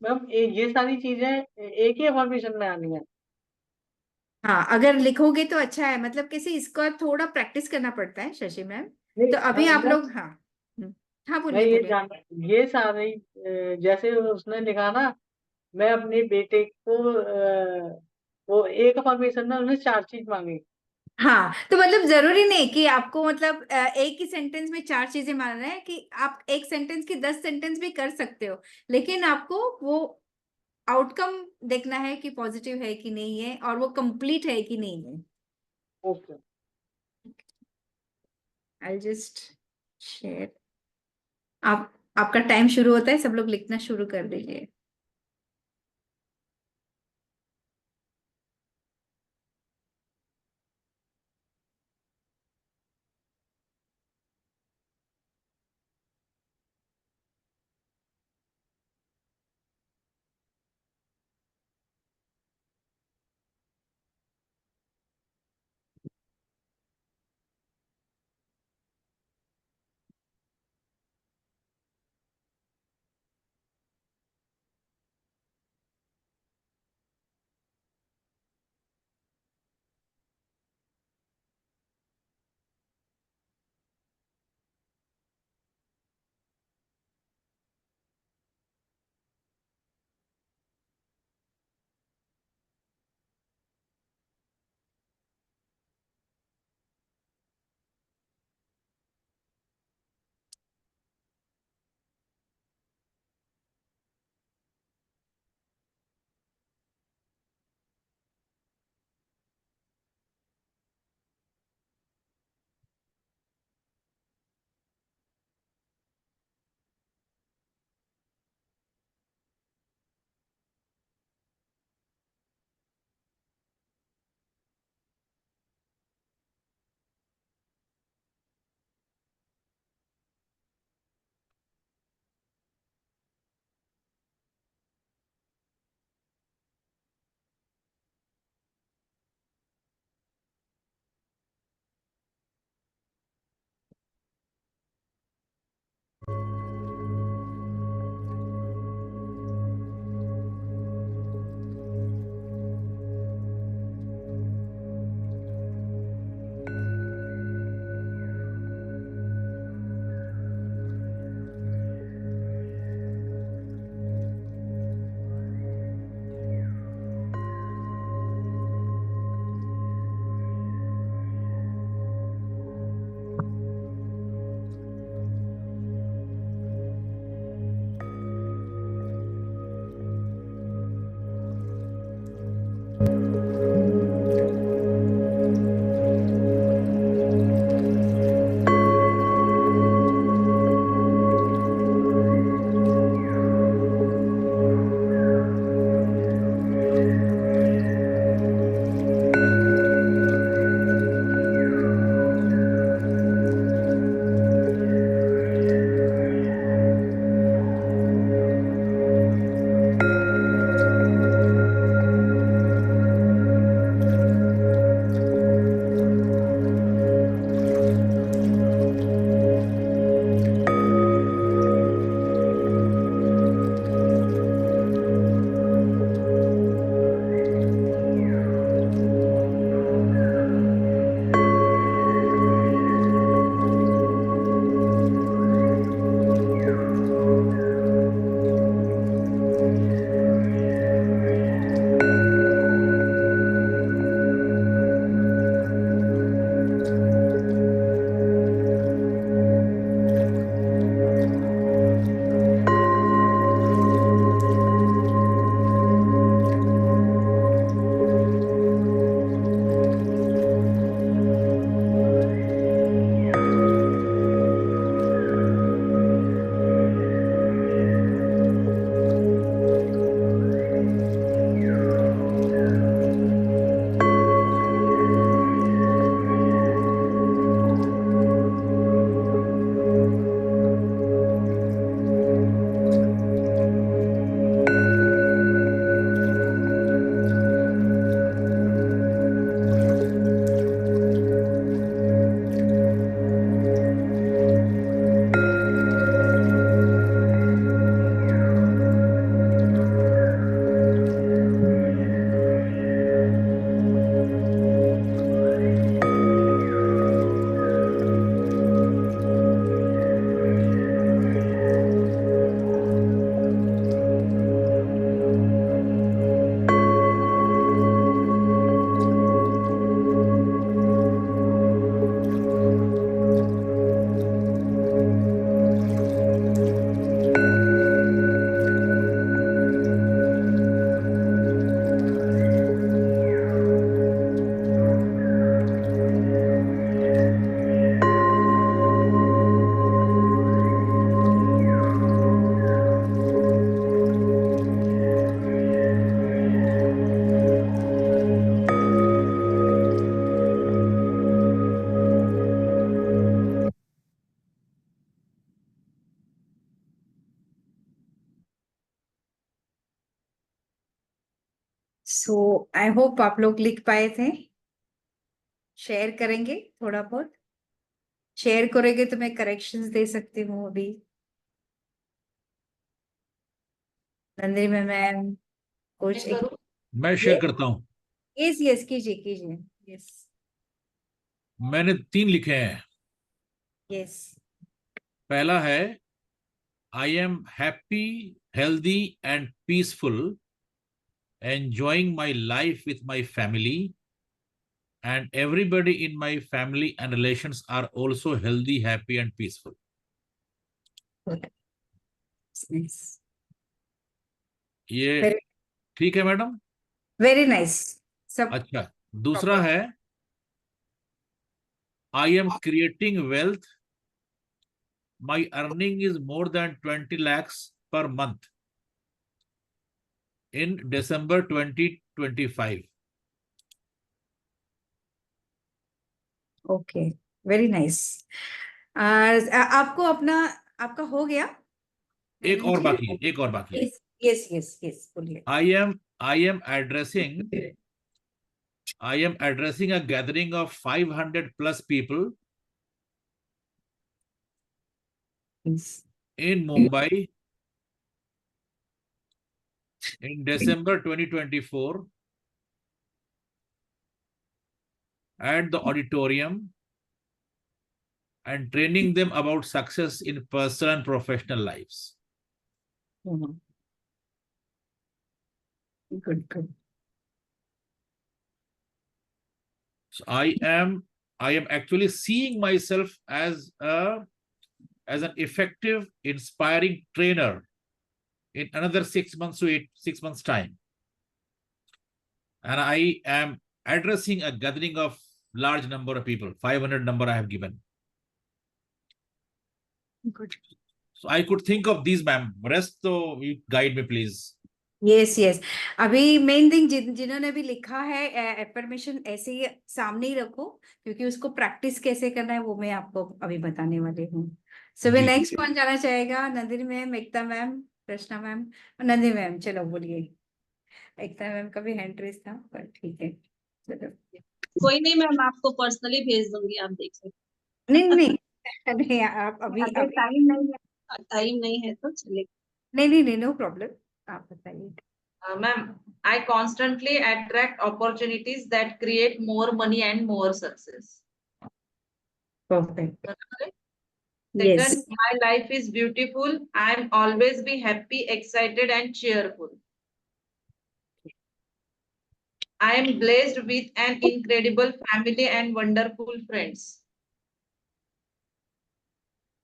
मैम, ये सारी चीजें एक ही अफर्मेशन में आनी है?
हाँ अगर लिखोगे तो अच्छा है, मतलब कैसे इसका थोड़ा प्रैक्टिस करना पड़ता है शशि मैम।
नहीं,
तो अभी आप
मैं
लोग, हाँ हाँ
मैं
बोलिए
ये
बोलिए।
जान, ये सारी जैसे उसने लिखा ना, मैं अपने बेटे को वो एक अफर्मेशन में उसने 4 चीज मांगी।
हाँ तो मतलब जरूरी नहीं कि आपको, मतलब एक ही सेंटेंस में 4 चीजें मानना है, कि आप एक सेंटेंस की 10 सेंटेंस भी कर सकते हो, लेकिन आपको वो आउटकम देखना है कि पॉजिटिव है कि नहीं है, और वो कंप्लीट है कि नहीं है।
ओके।
I just share. आप, आपका टाइम शुरू होता है, सब लोग लिखना शुरू कर दीजिए। सो आई होप आप लोग लिख पाए थे। शेयर करेंगे थोड़ा बहुत, शेयर करोगे तो मैं करेक्शंस दे सकती हूँ अभी। नंदिनी मैम कुछ
मैं करूँ?
मैं शेयर करता हूँ।
यस यस कीजिए कीजिए। यस
मैंने 3 लिखे हैं।
यस
पहला है I am happy, healthy and peaceful, enjoying my life with my family, and everybody in my family and relations are also healthy, happy and peaceful. ये
वेरी
ठीक है मैडम?
Very nice. सब
अच्छा, दूसरा है I am creating wealth, my earning is more than 20 lakhs per month in December 2025.
Okay very nice. आपको अपना आपका हो गया?
एक और बाकी है, एक और बाकी है।
यस यस यस यस बोलिए।
I am addressing a gathering of 500 plus people
Yes.
in Mumbai in December 2024 at the auditorium and training them about success in personal and professional lives.
Good good.
So I am actually seeing myself as an effective, inspiring trainer in another 6 months to 6 months time. And I am addressing a gathering of large number of people, 500 number I have given.
Good.
So I could think of these, ma'am. Rest, so you guide me, please.
Yes yes. अभी main thing जिन्होंने भी लिखा है affirmation ऐसे ही सामने ही रखो, क्योंकि उसको प्रैक्टिस कैसे करना है वो मैं आपको अभी बताने वाली हूँ। सो वे
जी।
नेक्स्ट कौन जाना चाहेगा? नंदिनी मैम, एकता मैम, रचना मैम, नंदिनी मैम। चलो बोलिए। एकता मैम का भी हैंड रेस था पर ठीक है चलो।
कोई नहीं मैम, आपको पर्सनली भेज दूंगी, आप देख सकते
नहीं नहीं नहीं आप अभी
हैं। अगर टाइम नहीं है तो चलेगा।
नहीं नहीं नो प्रॉब्लम, आप बताइए।
Ma'am, I constantly attract opportunities that create more money and more success.
Perfect.
Second,
yes
my life is beautiful. I am always be happy, excited, and cheerful. I am blessed with an incredible family and wonderful friends.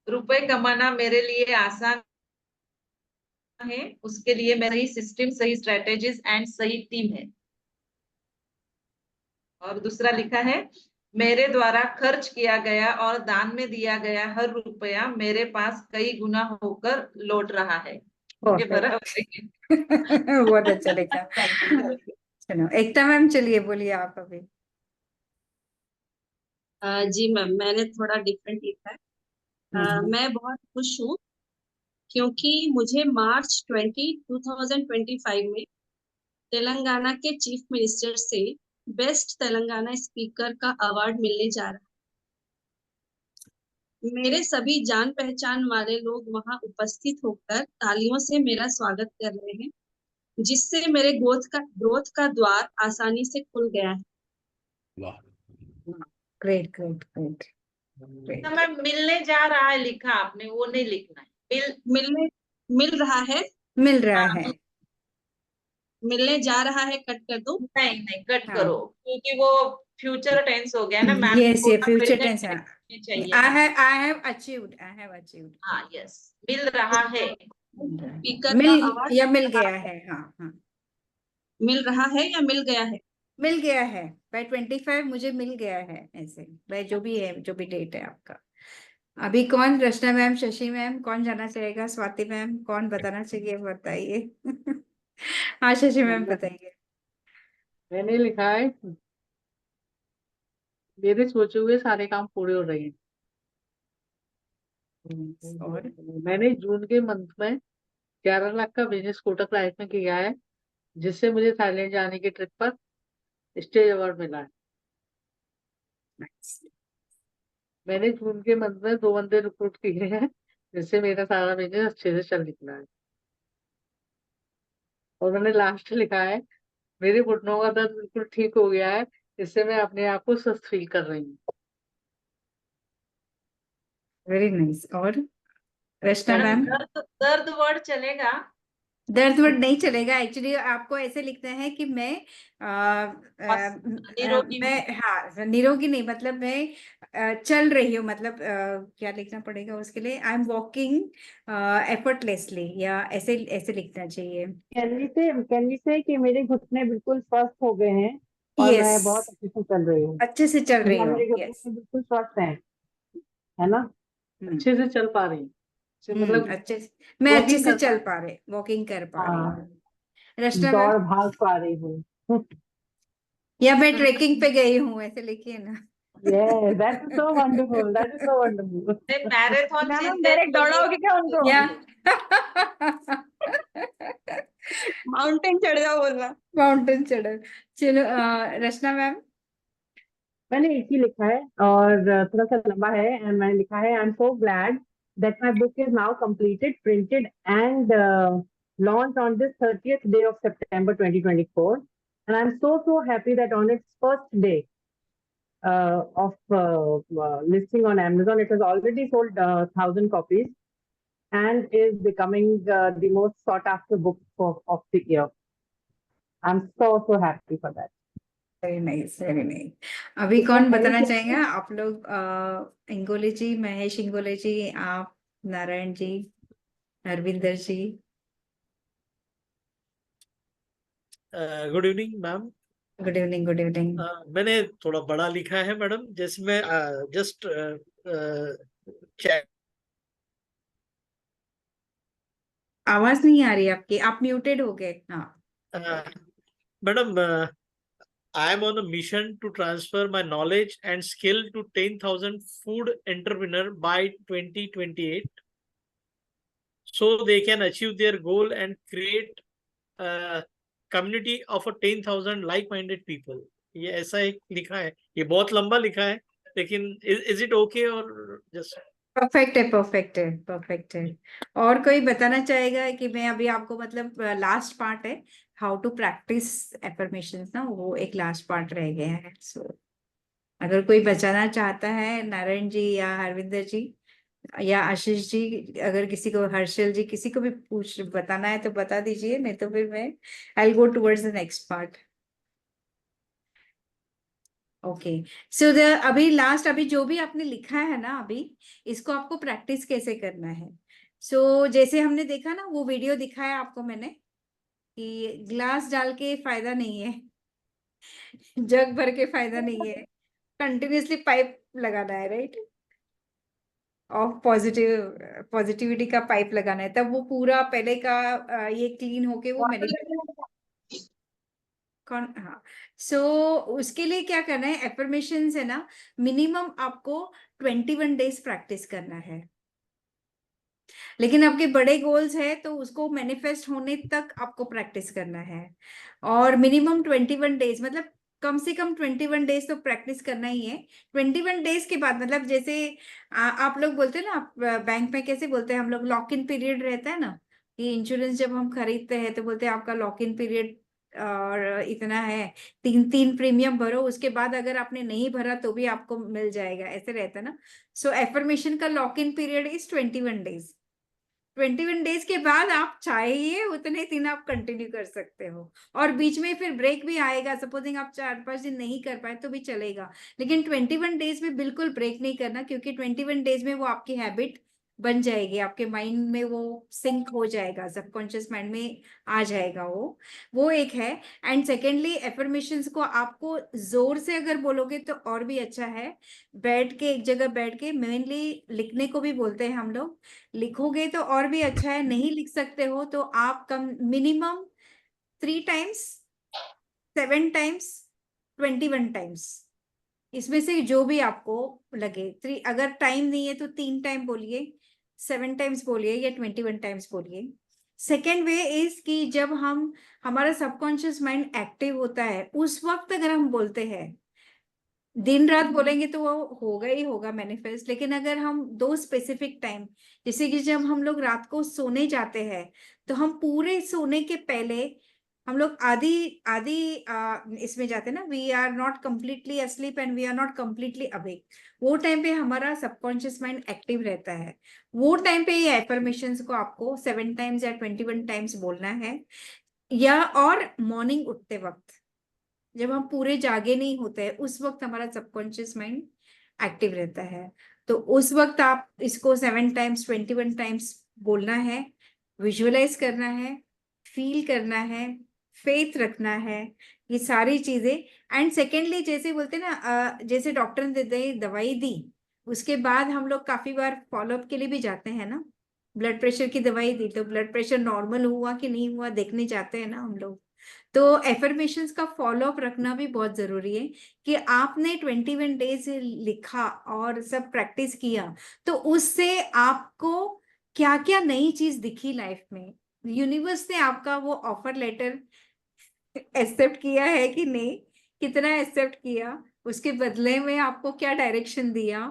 रुपए कमाना मेरे लिए आसान है, उसके लिए मेरी system, सही स्ट्रेटेजीज एंड सही टीम है। और दूसरा लिखा है, मेरे द्वारा खर्च किया गया और दान में दिया गया हर रुपया मेरे पास कई गुना होकर लौट रहा है। ये भरा
बहुत अच्छा लिखा। चलो एकता मैम चलिए बोलिए आप अभी।
जी मैम, मैंने थोड़ा डिफरेंट लिखा है। मैं बहुत खुश हूँ क्योंकि मुझे मार्च 2025 में तेलंगाना के चीफ मिनिस्टर से बेस्ट तेलंगाना स्पीकर का अवार्ड मिलने जा रहा है। मेरे सभी जान पहचान वाले लोग वहां उपस्थित होकर तालियों से मेरा स्वागत कर रहे हैं, जिससे मेरे ग्रोथ का द्वार आसानी से खुल गया है।
वाह,
ग्रेट ग्रेट ग्रेट।
मैं मिलने जा रहा है लिखा आपने, वो नहीं लिखना है।
मिल रहा है,
मिल रहा है।
मिलने जा रहा है कट कर दूं?
नहीं कट
हाँ।
करो, क्योंकि वो फ्यूचर टेंस हो गया ना मैम।
यस ये फ्यूचर टेंस है।
चाहिए।
I have achieved.
हाँ यस, मिल रहा है।
स्पीकर का
मिल
अवार्ड
या मिल गया है। हाँ हाँ
मिल रहा है या मिल गया है?
मिल गया है बाय 25 मुझे मिल गया है, ऐसे बाय जो भी है, जो भी डेट है आपका। अभी कौन? रचना मैम, शशि मैम, कौन जाना चाहेगा? स्वाति मैम, कौन बताना चाहिए बताइए। हाँ शशि मैम बताइए।
मैंने लिखा है, मेरे सोचे हुए सारे काम पूरे हो रहे हैं।
और
मैंने जून के मंथ में 11 लाख का बिजनेस कोटक लाइफ में किया है। जिससे मुझे थाईलैंड जाने की ट्रिप पर स्टेज अवार्ड मिला है। मैंने जून के मंथ में 2 बंदे रिक्रूट किए हैं, जिससे मेरा सारा बिजनेस अच्छे से चल निकला है। और मैंने लास्ट लिखा है, मेरे घुटनों का दर्द बिल्कुल ठीक हो गया है, इससे मैं अपने आप को स्वस्थ फील कर रही हूँ।
Very nice. और रचना
मैडम
मैम?
दर्द दर्द वर्ड चलेगा?
दर्द वर्ड नहीं चलेगा। एक्चुअली आपको ऐसे लिखना है कि मैं
निरोगी हूँ।
मैं हाँ निरोगी नहीं, मतलब मैं चल रही हूँ, मतलब क्या लिखना पड़ेगा उसके लिए? आई एम वॉकिंग एफर्टलेसली, या ऐसे ऐसे लिखना चाहिए।
कैन वी से कि मेरे घुटने बिल्कुल स्वस्थ हो गए हैं और
यस,
मैं बहुत अच्छे से चल रही हूँ,
अच्छे से चल रही
या
हूँ।
मेरे
यस।
घुटने बिल्कुल स्वस्थ हैं, है ना?
अच्छे से चल पा रही हूँ, मतलब
अच्छे से, मैं अच्छे
वॉकिंग
से
कर पा
चल
रही
पा रही, वॉकिंग कर पा रही
हाँ,
हूँ। रचना मैम?
दौड़ भाग पा रही हूँ।
या मैं ट्रेकिंग पे गई हूँ, ऐसे लिखिए ना।
Yes, that is so wonderful. That is so wonderful.
Marathon
ma'am
जीत गए
डायरेक्ट
तो ये
दौड़ाओगे क्या उनको?
या
माउंटेन चढ़ जाओ बोलना।
माउंटेन चढ़ो। चलो रचना मैम?
मैंने एक ही लिखा है और थोड़ा सा लंबा है, and मैंने लिखा है, I am so glad that my book is now completed, printed and launched on this 30th day of September 2024, and I'm so happy that on its first day of listing on Amazon, it has already sold 1,000 copies and is becoming the most sought after book of the year. I'm so happy for that.
Very nice, very nice. अभी कौन बताना चाहेगा? आप लोग इंगोले जी, महेश इंगोले जी, आप, Narayan ji, Harvinder ji.
Good evening ma'am.
Good evening, good evening.
मैंने थोड़ा बड़ा लिखा है मैडम, जैसे मैं जस्ट चैट।
आवाज नहीं आ रही आपकी, आप म्यूटेड हो गए। हाँ
madam, I am on a mission to transfer my knowledge and skill to 10,000 food entrepreneur by 2028, so they can achieve their goal and create a community of a 10,000 like-minded people. ये ऐसा एक लिखा है, ये बहुत लंबा लिखा है, लेकिन is it okay or just?
Perfect है, परफेक्ट है, परफेक्ट है। और कोई बताना चाहेगा कि मैं अभी आपको, मतलब लास्ट पार्ट है हाउ टू प्रैक्टिस एफर्मेशंस ना, वो एक लास्ट पार्ट रह गया है। सो अगर कोई बचाना चाहता है, नारायण जी या हरविंदर जी या आशीष जी, अगर किसी को, हर्षल जी, किसी को भी पूछ बताना है तो बता दीजिए, नहीं तो फिर मैं I will go towards the next part. Okay, so the अभी लास्ट, अभी जो भी आपने लिखा है ना, अभी इसको आपको प्रैक्टिस कैसे करना है? सो जैसे हमने देखा ना, वो वीडियो दिखाया आपको मैंने कि ग्लास डाल के फायदा नहीं है, जग भर के फायदा नहीं है, कंटिन्यूअसली पाइप लगाना है, राइट? ऑफ पॉजिटिविटी का पाइप लगाना है, तब वो पूरा पहले का ये क्लीन होके वो कौन। हाँ, सो उसके लिए क्या करना है, एफर्मेशंस है ना, मिनिमम आपको 21 डेज प्रैक्टिस करना है। लेकिन आपके बड़े गोल्स है तो उसको मैनिफेस्ट होने तक आपको प्रैक्टिस करना है, और मिनिमम 21 डेज, मतलब कम से कम 21 डेज तो प्रैक्टिस करना ही है। 21 डेज के बाद, मतलब जैसे आप लोग बोलते हैं ना, बैंक में कैसे बोलते हैं हम लोग, लॉक इन पीरियड रहता है ना, कि इंश्योरेंस जब हम खरीदते हैं तो बोलते हैं आपका लॉक इन पीरियड और इतना है, तीन प्रीमियम भरो, उसके बाद अगर आपने नहीं भरा तो भी आपको मिल जाएगा, ऐसे रहता है ना। सो एफर्मेशन का lock in period is 21 days. 21 days के बाद आप चाहिए उतने दिन आप कंटिन्यू कर सकते हो, और बीच में फिर ब्रेक भी आएगा, सपोजिंग आप 4-5 दिन नहीं कर पाए तो भी चलेगा, लेकिन 21 डेज में बिल्कुल ब्रेक नहीं करना, क्योंकि 21 डेज में वो आपकी हैबिट बन जाएगी, आपके माइंड में वो सिंक हो जाएगा, सबकॉन्शियस माइंड में आ जाएगा वो एक है। एंड सेकेंडली, एफर्मेशंस को आपको जोर से अगर बोलोगे तो और भी अच्छा है, बैठ के एक जगह बैठ के, मेनली लिखने को भी बोलते हैं हम लोग, लिखोगे तो और भी अच्छा है, नहीं लिख सकते हो तो आप कम मिनिमम 3 टाइम्स, 7 टाइम्स, 21 टाइम्स, इसमें से जो भी आपको लगे। 3, अगर टाइम नहीं है तो 3 टाइम बोलिए, 7 टाइम्स बोलिए, या 21 टाइम्स बोलिए, सेकेंड वे इज कि जब हमारा सबकॉन्शियस माइंड एक्टिव होता है, उस वक्त अगर हम बोलते हैं, दिन रात बोलेंगे तो वो होगा ही होगा मैनिफेस्ट। लेकिन अगर हम दो स्पेसिफिक टाइम, जैसे कि जब हम लोग रात को सोने जाते हैं, तो हम पूरे सोने के पहले हम लोग आधी आधी इसमें जाते हैं ना, we are not completely asleep and we are not completely awake. वो टाइम पे हमारा सबकॉन्शियस माइंड एक्टिव रहता है। वो टाइम पे ये एफर्मेशंस को आपको 7 टाइम्स या 21 टाइम्स बोलना है। या और मॉर्निंग उठते वक्त, जब हम पूरे जागे नहीं होते हैं, उस वक्त हमारा सबकॉन्शियस माइंड एक्टिव रहता है। तो उस वक्त आप इसको 7 टाइम्स 21 टाइम्स बोलना है, विजुअलाइज करना है, फील करना है, फेथ रखना है, ये सारी चीजें। एंड सेकेंडली, जैसे बोलते हैं ना, जैसे डॉक्टर ने दवाई दी, उसके बाद हम लोग काफी बार फॉलोअप के लिए भी जाते हैं ना। ब्लड प्रेशर की दवाई दी तो ब्लड प्रेशर नॉर्मल हुआ कि नहीं हुआ देखने जाते हैं ना हम लोग। तो एफर्मेशंस का फॉलोअप रखना भी बहुत जरूरी है कि आपने 21 डेज लिखा और सब प्रैक्टिस किया, तो उससे आपको क्या क्या नई चीज दिखी लाइफ में, यूनिवर्स ने आपका वो ऑफर लेटर एक्सेप्ट किया है कि नहीं, कितना एक्सेप्ट किया, उसके बदले में आपको क्या डायरेक्शन दिया,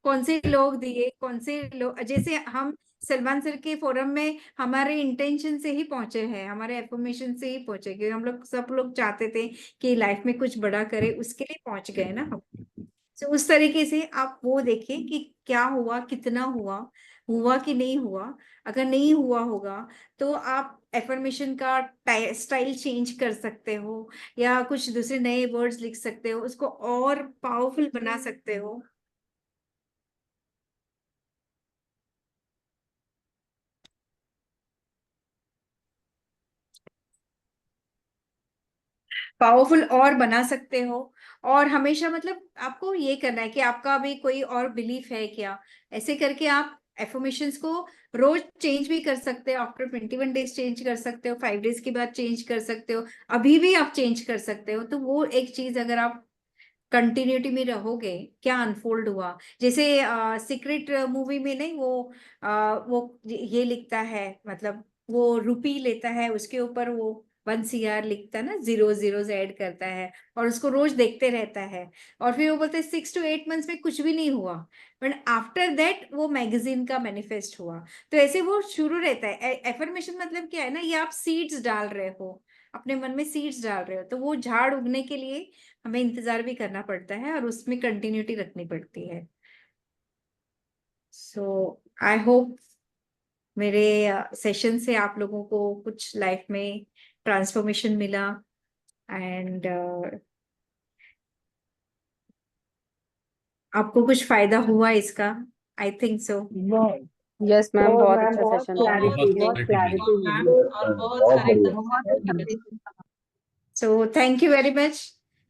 कौन से लोग दिए, कौन से लोग, जैसे हम सलमान सर के फोरम में हमारे इंटेंशन से ही पहुंचे हैं, हमारे एफर्मेशन से ही पहुंचे, क्योंकि हम लोग सब लोग चाहते थे कि लाइफ में कुछ बड़ा करे, उसके लिए पहुंच गए ना हम। तो उस तरीके से आप वो देखिए कि क्या हुआ, कितना हुआ, हुआ कि नहीं हुआ। अगर नहीं हुआ होगा तो आप एफर्मेशन का स्टाइल चेंज कर सकते हो, या कुछ दूसरे नए वर्ड्स लिख सकते हो, उसको और पावरफुल बना सकते हो। पावरफुल और बना सकते हो। और हमेशा मतलब आपको ये करना है कि आपका भी कोई और बिलीफ है क्या, ऐसे करके आप एफर्मेशंस को रोज चेंज भी कर सकते हो। आफ्टर 21 डेज चेंज कर सकते हो, 5 डेज के बाद चेंज कर सकते हो, अभी भी आप चेंज कर सकते हो। तो वो एक चीज अगर आप कंटिन्यूटी में रहोगे, क्या अनफोल्ड हुआ, जैसे सीक्रेट मूवी में नहीं, वो ये लिखता है, मतलब वो रुपी लेता है, उसके ऊपर वो 1 CR लिखता है ना, 0 ऐड करता है और उसको रोज देखते रहता है। और फिर वो बोलते हैं 6 to 8 मंथ्स में कुछ भी नहीं हुआ, बट आफ्टर दैट वो मैगजीन का मैनिफेस्ट हुआ। तो ऐसे वो शुरू रहता है। एफर्मेशन मतलब क्या है ना, ये आप सीड्स डाल रहे हो, अपने मन में सीड्स डाल रहे हो, तो वो झाड़ उगने के लिए हमें इंतजार भी करना पड़ता है और उसमें कंटिन्यूटी रखनी पड़ती है। सो आई होप मेरे सेशन से आप लोगों को कुछ लाइफ में ट्रांसफॉर्मेशन मिला, एंड आपको कुछ फायदा हुआ इसका। आई थिंक सो।
यस मैम,
और
बहुत
मैम
अच्छा
बहुत
सेशन था।
क्लैरिटी, बहुत
clarity
क्लैरिटी
मैम,
मिली।
और बहुत सारे
बहुत clarity।
So thank you very much.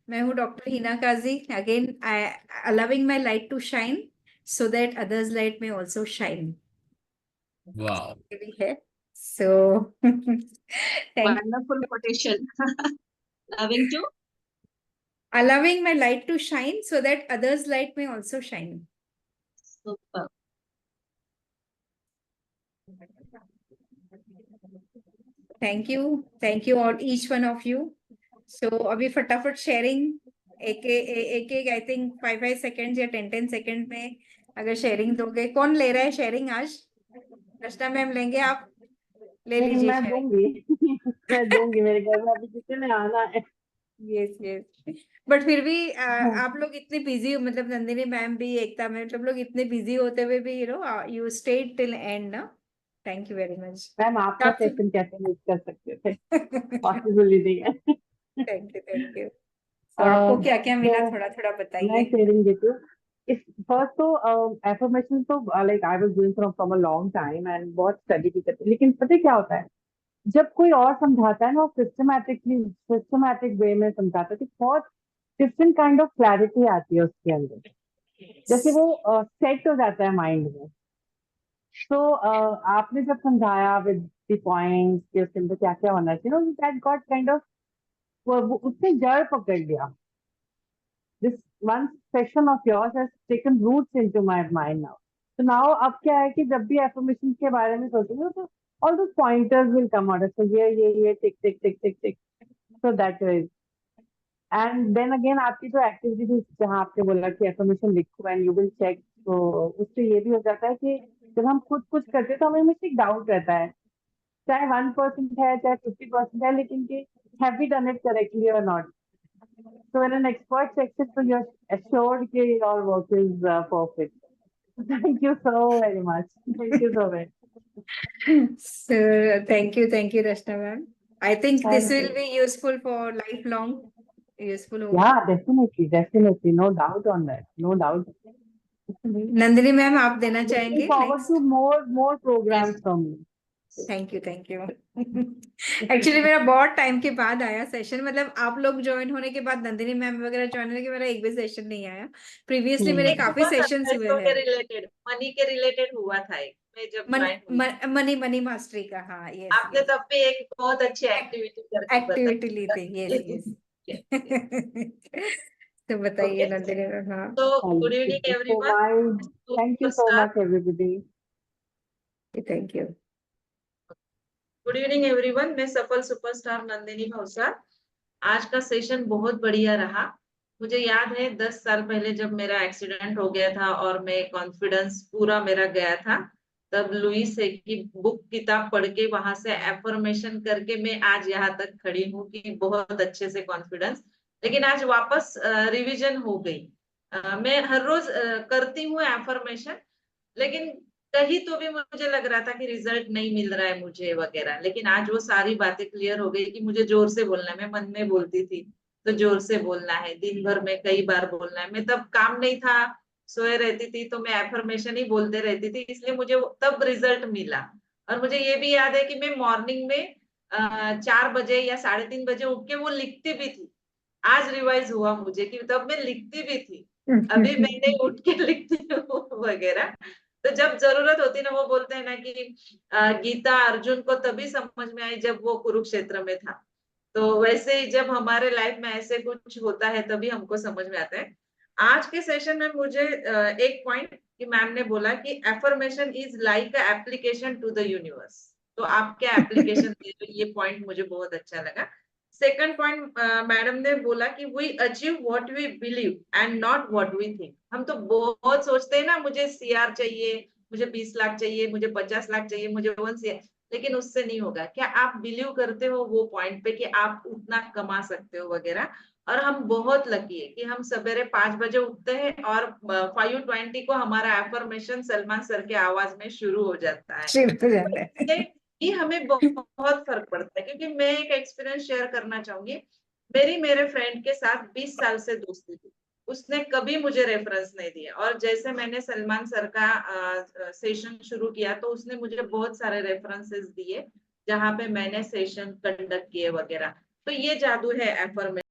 मैं हूँ doctor Hina Kazi. Again I allowing my light to shine so that others light may also shine.
Wow.
है so thank
Wonderful quotation. Loving to.
allowing my light to shine so that others light may also shine.
Super.
Thank you all, each one of you. So अभी फटाफट sharing एक I think 5 second या 10 second में अगर sharing दोगे। कौन ले रहा है शेयरिंग आज? रचना मैम लेंगे? आप ले
नहीं,
लीजिए
मैं
शेयरिंग।
दूंगी मैं दूंगी, मेरे घर में अभी किसी ने आना है।
यस यस, बट फिर भी आप लोग इतने बिजी हो, मतलब नंदिनी मैम भी, एकता मैम, सब लोग इतने बिजी होते हुए भी यू स्टेड टिल एंड ना। Thank you very much.
Ma'am आपका सेशन कैसे मिस कर सकते थे, पॉसिबल ही नहीं है।
Thank you. तो आपको क्या क्या मिला,
तो
थोड़ा थोड़ा
मैं
बताइए।
शेयरिंग देती हूँ। इस फर्स्ट तो एफर्मेशन तो like I was doing from a long time and बहुत स्टडी भी करती, लेकिन पता है क्या होता है, जब कोई और समझाता है ना, सिस्टमैटिक वे में समझाता है, तो बहुत डिफरेंट काइंड ऑफ क्लैरिटी आती है उसके अंदर, जैसे वो सेट हो जाता है माइंड में। तो आपने जब समझाया विद द पॉइंट्स कि उसके अंदर क्या क्या होना चाहिए, दैट गॉट काइंड ऑफ, उसने जड़ पकड़ लिया। This one session of yours has taken roots into my mind now. तो नाउ अब क्या है कि जब भी एफर्मेशन के बारे में सोचूंगी तो all those pointers will come out. So here, tick, tick, tick, tick, tick. So that is. And then again, आपकी जो एक्टिविटी थी जहाँ आपने बोला कि एफर्मेशन लिखो एंड यू विल चेक, तो उससे ये भी हो जाता है कि जब हम खुद कुछ करते हैं तो हमें हमेशा एक डाउट रहता है, चाहे 1% है चाहे 50% है, लेकिन कि have we done it correctly और not. So when an expert checks it, so you're assured that your work is perfect. Thank you so very much. Thank you so much.
So thank you, Rachna ma'am. I think this
Thank
will
you.
be useful for lifelong. Useful होगा.
Yeah, definitely. No doubt on that. No doubt.
Nandini ma'am आप देना चाहेंगे
Looking forward
next?
to more programs from you.
Thank you actually मेरा बहुत time के बाद आया session, मतलब आप लोग ज्वाइन होने के बाद, नंदिनी मैम वगैरह ज्वाइन होने के बाद एक भी सेशन नहीं आया. प्रीवियसली मेरे काफी सेशंस हुए हैं.
रिलेटेड, मनी के रिलेटेड हुआ था एक, मैं जब ज्वाइन हुई
मनी मास्टरी का. हाँ यस,
आपने तब भी एक बहुत अच्छी
एक्टिविटी ली थी. यस. तो बताइए नंदिनी मैम. हाँ
तो good evening everyone.
Thank you so much everybody.
Thank you.
Good evening everyone. मैं सफल सुपरस्टार नंदिनी भौसार. आज का सेशन बहुत बढ़िया रहा. मुझे याद है 10 साल पहले जब मेरा एक्सीडेंट हो गया था और मैं कॉन्फिडेंस पूरा मेरा गया था, तब लुइस से की बुक किताब पढ़ के वहां से एफर्मेशन करके मैं आज यहाँ तक खड़ी हूँ कि बहुत अच्छे से कॉन्फिडेंस. लेकिन आज वापस रिवीजन हो गई. मैं हर रोज करती हूँ एफर्मेशन, लेकिन कहीं तो भी मुझे लग रहा था कि रिजल्ट नहीं मिल रहा है मुझे वगैरह. लेकिन आज वो सारी बातें क्लियर हो गई कि मुझे जोर से बोलना है. मैं मन में बोलती थी तो जोर से बोलना है, दिन भर में कई बार बोलना है. मैं तब काम नहीं था, सोए रहती थी, तो मैं एफर्मेशन ही बोलते रहती थी, इसलिए मुझे तब रिजल्ट मिला. और मुझे ये भी याद है कि मैं मॉर्निंग में 4 बजे या 3:30 बजे उठ के वो लिखती भी थी. आज रिवाइज हुआ मुझे कि तब मैं लिखती भी थी, अभी मैंने उठ के लिखती हूँ वगैरह. तो जब जरूरत होती ना, वो बोलते हैं ना कि गीता अर्जुन को तभी समझ में आई जब वो कुरुक्षेत्र में था. तो वैसे ही जब हमारे लाइफ में ऐसे कुछ होता है तभी हमको समझ में आता है. आज के सेशन में मुझे एक पॉइंट कि मैम ने बोला कि affirmation is like a application to the universe. तो आप क्या एप्लीकेशन दे रहे हो, ये पॉइंट मुझे बहुत अच्छा लगा. सेकंड पॉइंट मैडम ने बोला कि we achieve what we believe and not what we think. हम तो बहुत सोचते हैं ना, मुझे सीआर चाहिए, मुझे 20 लाख चाहिए, मुझे 50 लाख चाहिए, मुझे 1 CR, लेकिन उससे नहीं होगा. क्या आप बिलीव करते हो वो पॉइंट पे कि आप उतना कमा सकते हो वगैरह. और हम बहुत लकी है कि हम सवेरे 5 बजे उठते हैं और 5:20 को हमारा एफर्मेशन सलमान सर के आवाज में शुरू हो जाता है. ये हमें बहुत फर्क पड़ता है. क्योंकि मैं एक एक्सपीरियंस शेयर करना चाहूंगी. मेरे फ्रेंड के साथ 20 साल से दोस्ती थी, उसने कभी मुझे रेफरेंस नहीं दिया. और जैसे मैंने सलमान सर का सेशन शुरू किया तो उसने मुझे बहुत सारे रेफरेंसेस दिए जहाँ पे मैंने सेशन कंडक्ट किए वगैरह. तो ये जादू है एफर्मेशन.